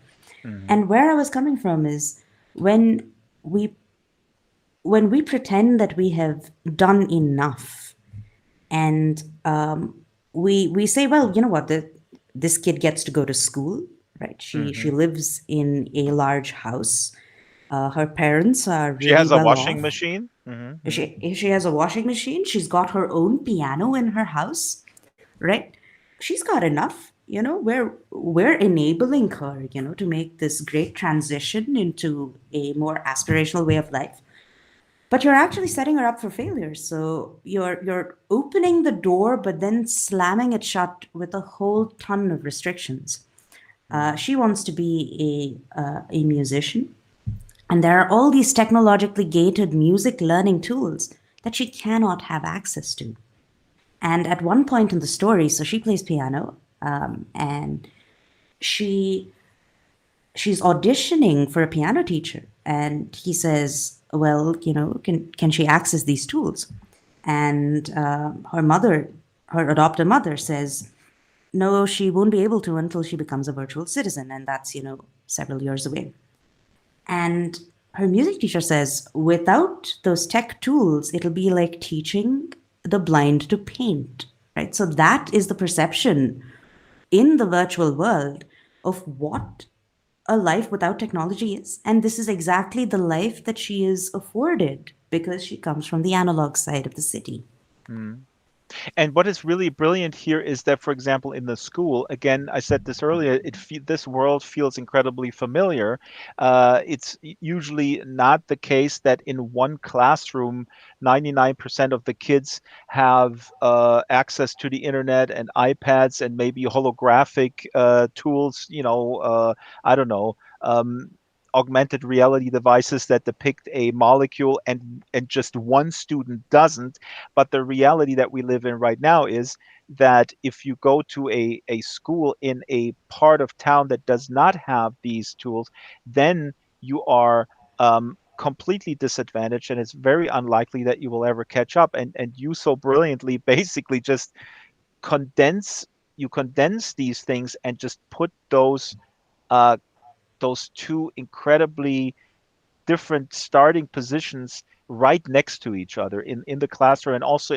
Speaker 1: Hmm.
Speaker 2: And where I was coming from is when we when we pretend that we have done enough, and we say, well, you know what, this kid gets to go to school, right? She
Speaker 1: Hmm.
Speaker 2: lives in a large house. Her parents are
Speaker 1: She
Speaker 2: really
Speaker 1: has a
Speaker 2: well
Speaker 1: washing
Speaker 2: off.
Speaker 1: machine. Hmm.
Speaker 2: She has a washing machine. She's got her own piano in her house, right? She's got enough. We're enabling her, to make this great transition into a more aspirational way of life. But you're actually setting her up for failure. So you're opening the door, but then slamming it shut with a whole ton of restrictions.
Speaker 1: Hmm.
Speaker 2: She wants to be a musician, and there are all these technologically gated music learning tools that she cannot have access to. And at one point in the story, so she plays piano, and she she's auditioning for a piano teacher, and he says, "Well, can she access these tools?" And her adopted mother, says, "No, she won't be able to until she becomes a virtual citizen, and that's several years away." And her music teacher says, without those tech tools, it'll be like teaching the blind to paint, right? So that is the perception in the virtual world of what a life without technology is. And this is exactly the life that she is afforded because she comes from the analog side of the city.
Speaker 1: Hmm. And what is really brilliant here is that, for example, in the school, again, I said this earlier, this world feels incredibly familiar. It's usually not the case that in one classroom, 99% of the kids have access to the internet and iPads and maybe holographic tools, I don't know. Augmented reality devices that depict a molecule, and just one student doesn't. But the reality that we live in right now is that if you go to a school in a part of town that does not have these tools, then you are completely disadvantaged, and it's very unlikely that you will ever catch up. And you so brilliantly basically just condense condense these things and just put uh, those two incredibly different starting positions right next to each other in the classroom and also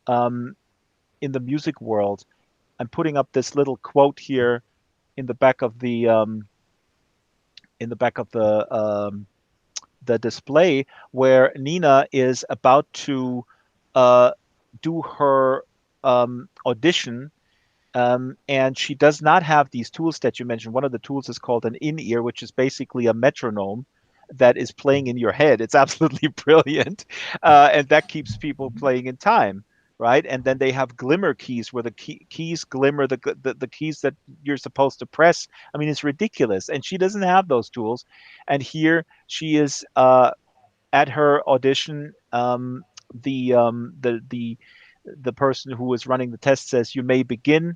Speaker 1: um, in the music world. I'm putting up this little quote here in the back of in the back of the display where Nina is about to uh, do her audition, and she does not have these tools that you mentioned. One of the tools is called an in-ear, which is basically a metronome that is playing in your head. It's absolutely brilliant, and that keeps people playing in time, right? And then they have glimmer keys where the keys glimmer the keys that you're supposed to press. I mean, it's ridiculous, and she doesn't have those tools. And here she is at her audition. The person who is running the test says, "You may begin."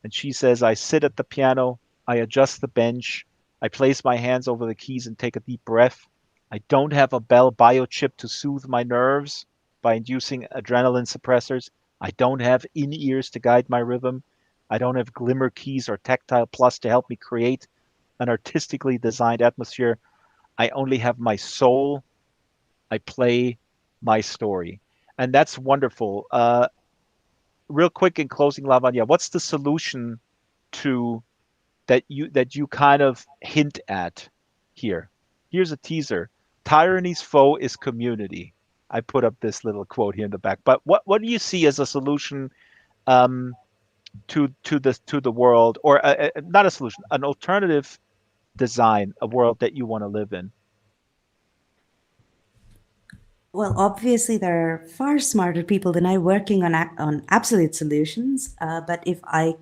Speaker 1: And she says, I sit at the piano, I adjust the bench, I place my hands over the keys and take a deep breath. I don't have a Bell biochip to soothe my nerves by inducing adrenaline suppressors. I don't have in ears to guide my rhythm. I don't have glimmer keys or tactile plus to help me create an artistically designed atmosphere. I only have my soul. I play my story. And that's wonderful. Real quick in closing, Lavanya, what's the solution to that you kind of hint at here? Here's a teaser. Tyranny's foe is community. I put up this little quote here in the back. But what do you see as a solution um, to the world, or not a solution, an alternative design, a world that you want to live in?
Speaker 2: Well, obviously, there are far smarter people than I working on on absolute solutions. But if I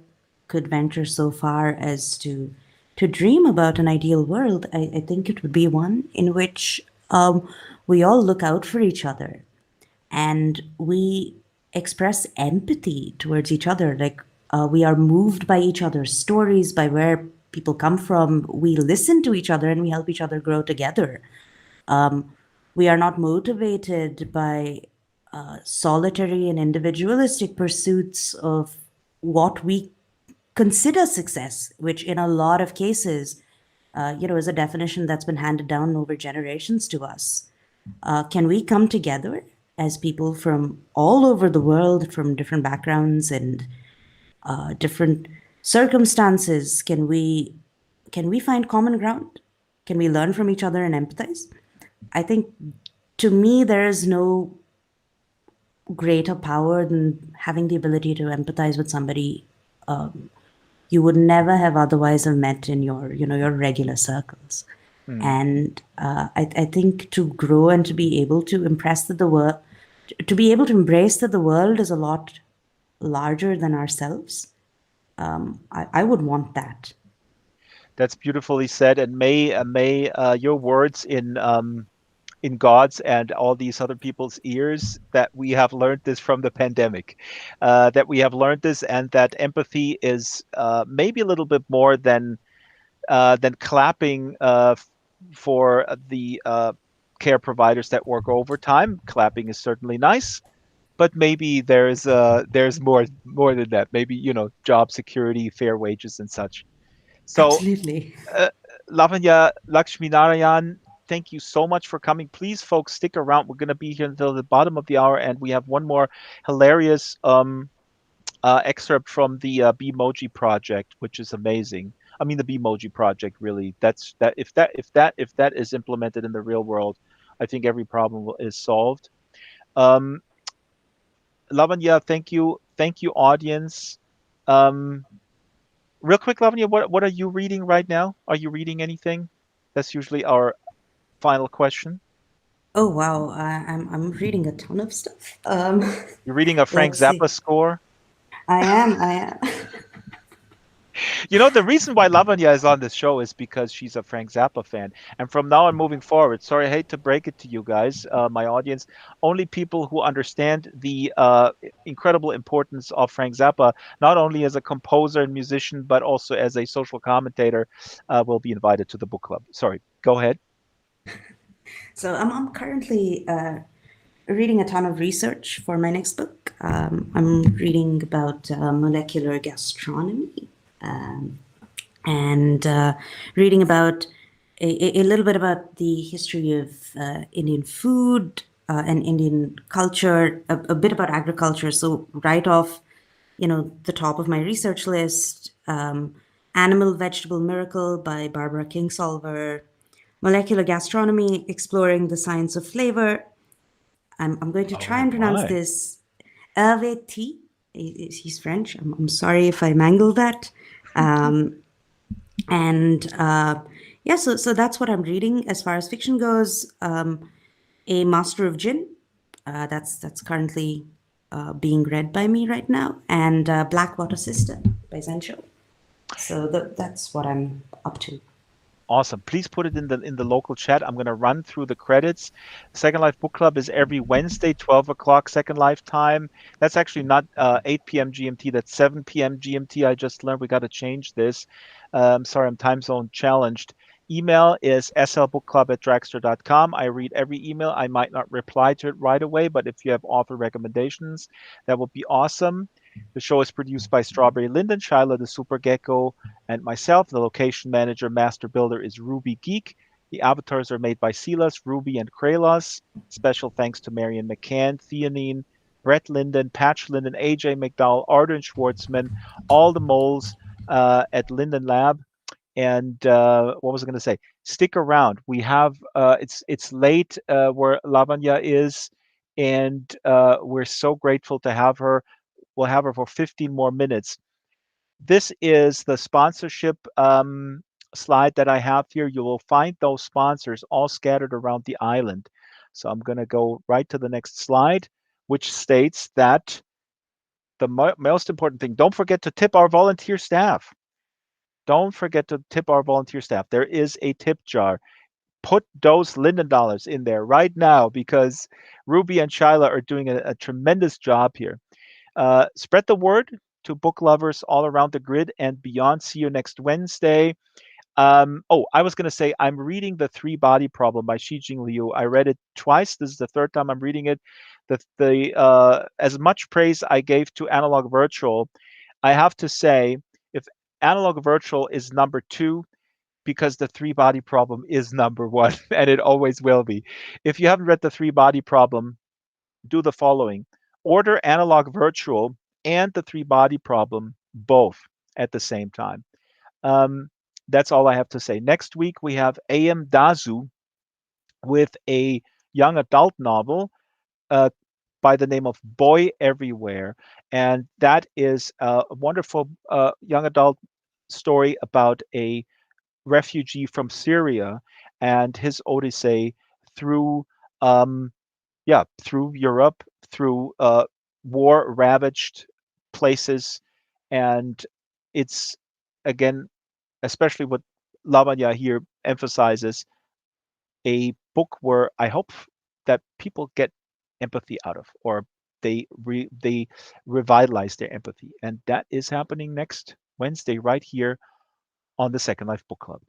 Speaker 2: could venture so far as to dream about an ideal world, I think it would be one in which we all look out for each other and we express empathy towards each other. Like we are moved by each other's stories, by where people come from. We listen to each other and we help each other grow together. We are not motivated by solitary and individualistic pursuits of what we consider success, which in a lot of cases, is a definition that's been handed down over generations to us. Can we come together as people from all over the world, from different backgrounds and different circumstances? Can we find common ground? Can we learn from each other and empathize? I think to me, there is no greater power than having the ability to empathize with somebody you would never have otherwise have met in your regular circles.
Speaker 1: Hmm.
Speaker 2: And I think to grow and to be able to impress that the world, to be able to embrace that the world is a lot larger than ourselves. I would want that.
Speaker 1: That's beautifully said, and may your words in God's and all these other people's ears that we have learned this from the pandemic, that we have learned this, and that empathy is maybe a little bit more than clapping for the care providers that work overtime. Clapping is certainly nice, but maybe there's more than that. Maybe job security, fair wages, and such. So
Speaker 2: Absolutely.
Speaker 1: uh, Lavanya Lakshminarayan, thank you so much for coming. Please, folks, stick around. We're going to be here until the bottom of the hour, and we have one more hilarious excerpt from the Bemoji project, which is amazing. I mean, the Bemoji project really. If that is implemented in the real world, I think every problem is solved. Um, Lavanya, thank you, audience. Um, Real quick, Lavanya, what are you reading right now? Are you reading anything? That's usually our final question.
Speaker 2: Oh wow, I'm reading a ton of stuff.
Speaker 1: You're reading a Frank
Speaker 2: Let's see.
Speaker 1: Zappa score?
Speaker 2: I am. I am.
Speaker 1: The reason why Lavanya is on this show is because she's a Frank Zappa fan. And from now on moving forward, sorry, I hate to break it to you guys, my audience, only people who understand the incredible importance of Frank Zappa, not only as a composer and musician, but also as a social commentator, will be invited to the book club. Sorry, go ahead.
Speaker 2: So I'm currently reading a ton of research for my next book. I'm reading about molecular gastronomy, and reading about a little bit about the history of Indian food and Indian culture, a bit about agriculture. So right off, the top of my research list, Animal Vegetable Miracle by Barbara Kingsolver, Molecular Gastronomy, Exploring the Science of Flavor. I'm going to try
Speaker 1: Oh
Speaker 2: and pronounce
Speaker 1: my.
Speaker 2: this. Hervé. He's French. I'm sorry if I mangled that. Um, and yeah, so that's what I'm reading as far as fiction goes. A Master of Gin, that's currently being read by me right now, and Blackwater Sister by Zencho. So that's what I'm up to.
Speaker 1: Awesome. Please put it in the local chat. I'm going to run through the credits. Second Life Book Club is every Wednesday, 12 o'clock Second Life time. That's actually not 8 p.m. GMT. That's 7 p.m. GMT. I just learned we got to change this. Sorry, I'm time zone challenged. Email is slbookclub@draxtor.com. I read every email. I might not reply to it right away, but if you have author recommendations, that would be awesome. The show is produced by Strawberry Linden, Shyla the Super Gecko, and myself. The location manager, master builder is Ruby Geek. The avatars are made by Silas, Ruby, and Kralos. Special thanks to Marion McCann, Theanine, Brett Linden, Patch Linden, AJ McDowell, Arden Schwartzman, all the moles at Linden Lab. And what was I going to say? Stick around. We have it's late where Lavanya is, and we're so grateful to have her. We'll have her for 15 more minutes. This is the sponsorship slide that I have here. You will find those sponsors all scattered around the island. So I'm going to go right to the next slide, which states that the most important thing, don't forget to tip our volunteer staff. Don't forget to tip our volunteer staff. There is a tip jar. Put those Linden dollars in there right now because Ruby and Shyla are doing a tremendous job here. Spread the word to book lovers all around the grid and beyond. See you next Wednesday. Oh, I was going to say I'm reading The Three Body Problem by Xijing Liu. I read it twice. This is the third time I'm reading it. The as much praise I gave to Analog Virtual, I have to say, if Analog Virtual is number two, because The Three Body Problem is number one, and it always will be. If you haven't read The Three Body Problem, do the following: order Analog Virtual and The Three Body Problem both at the same time. Um, that's all I have to say. Next week, we have A.M. Dazu with a young adult novel uh, by the name of Boy Everywhere. And that is a wonderful young adult story about a refugee from Syria and his odyssey through, um, yeah, through Europe, through war-ravaged places, and it's again, especially what Lavanya here emphasizes, a book where I hope that people get empathy out of, or they revitalize their empathy, and that is happening next Wednesday right here on the Second Life Book Club.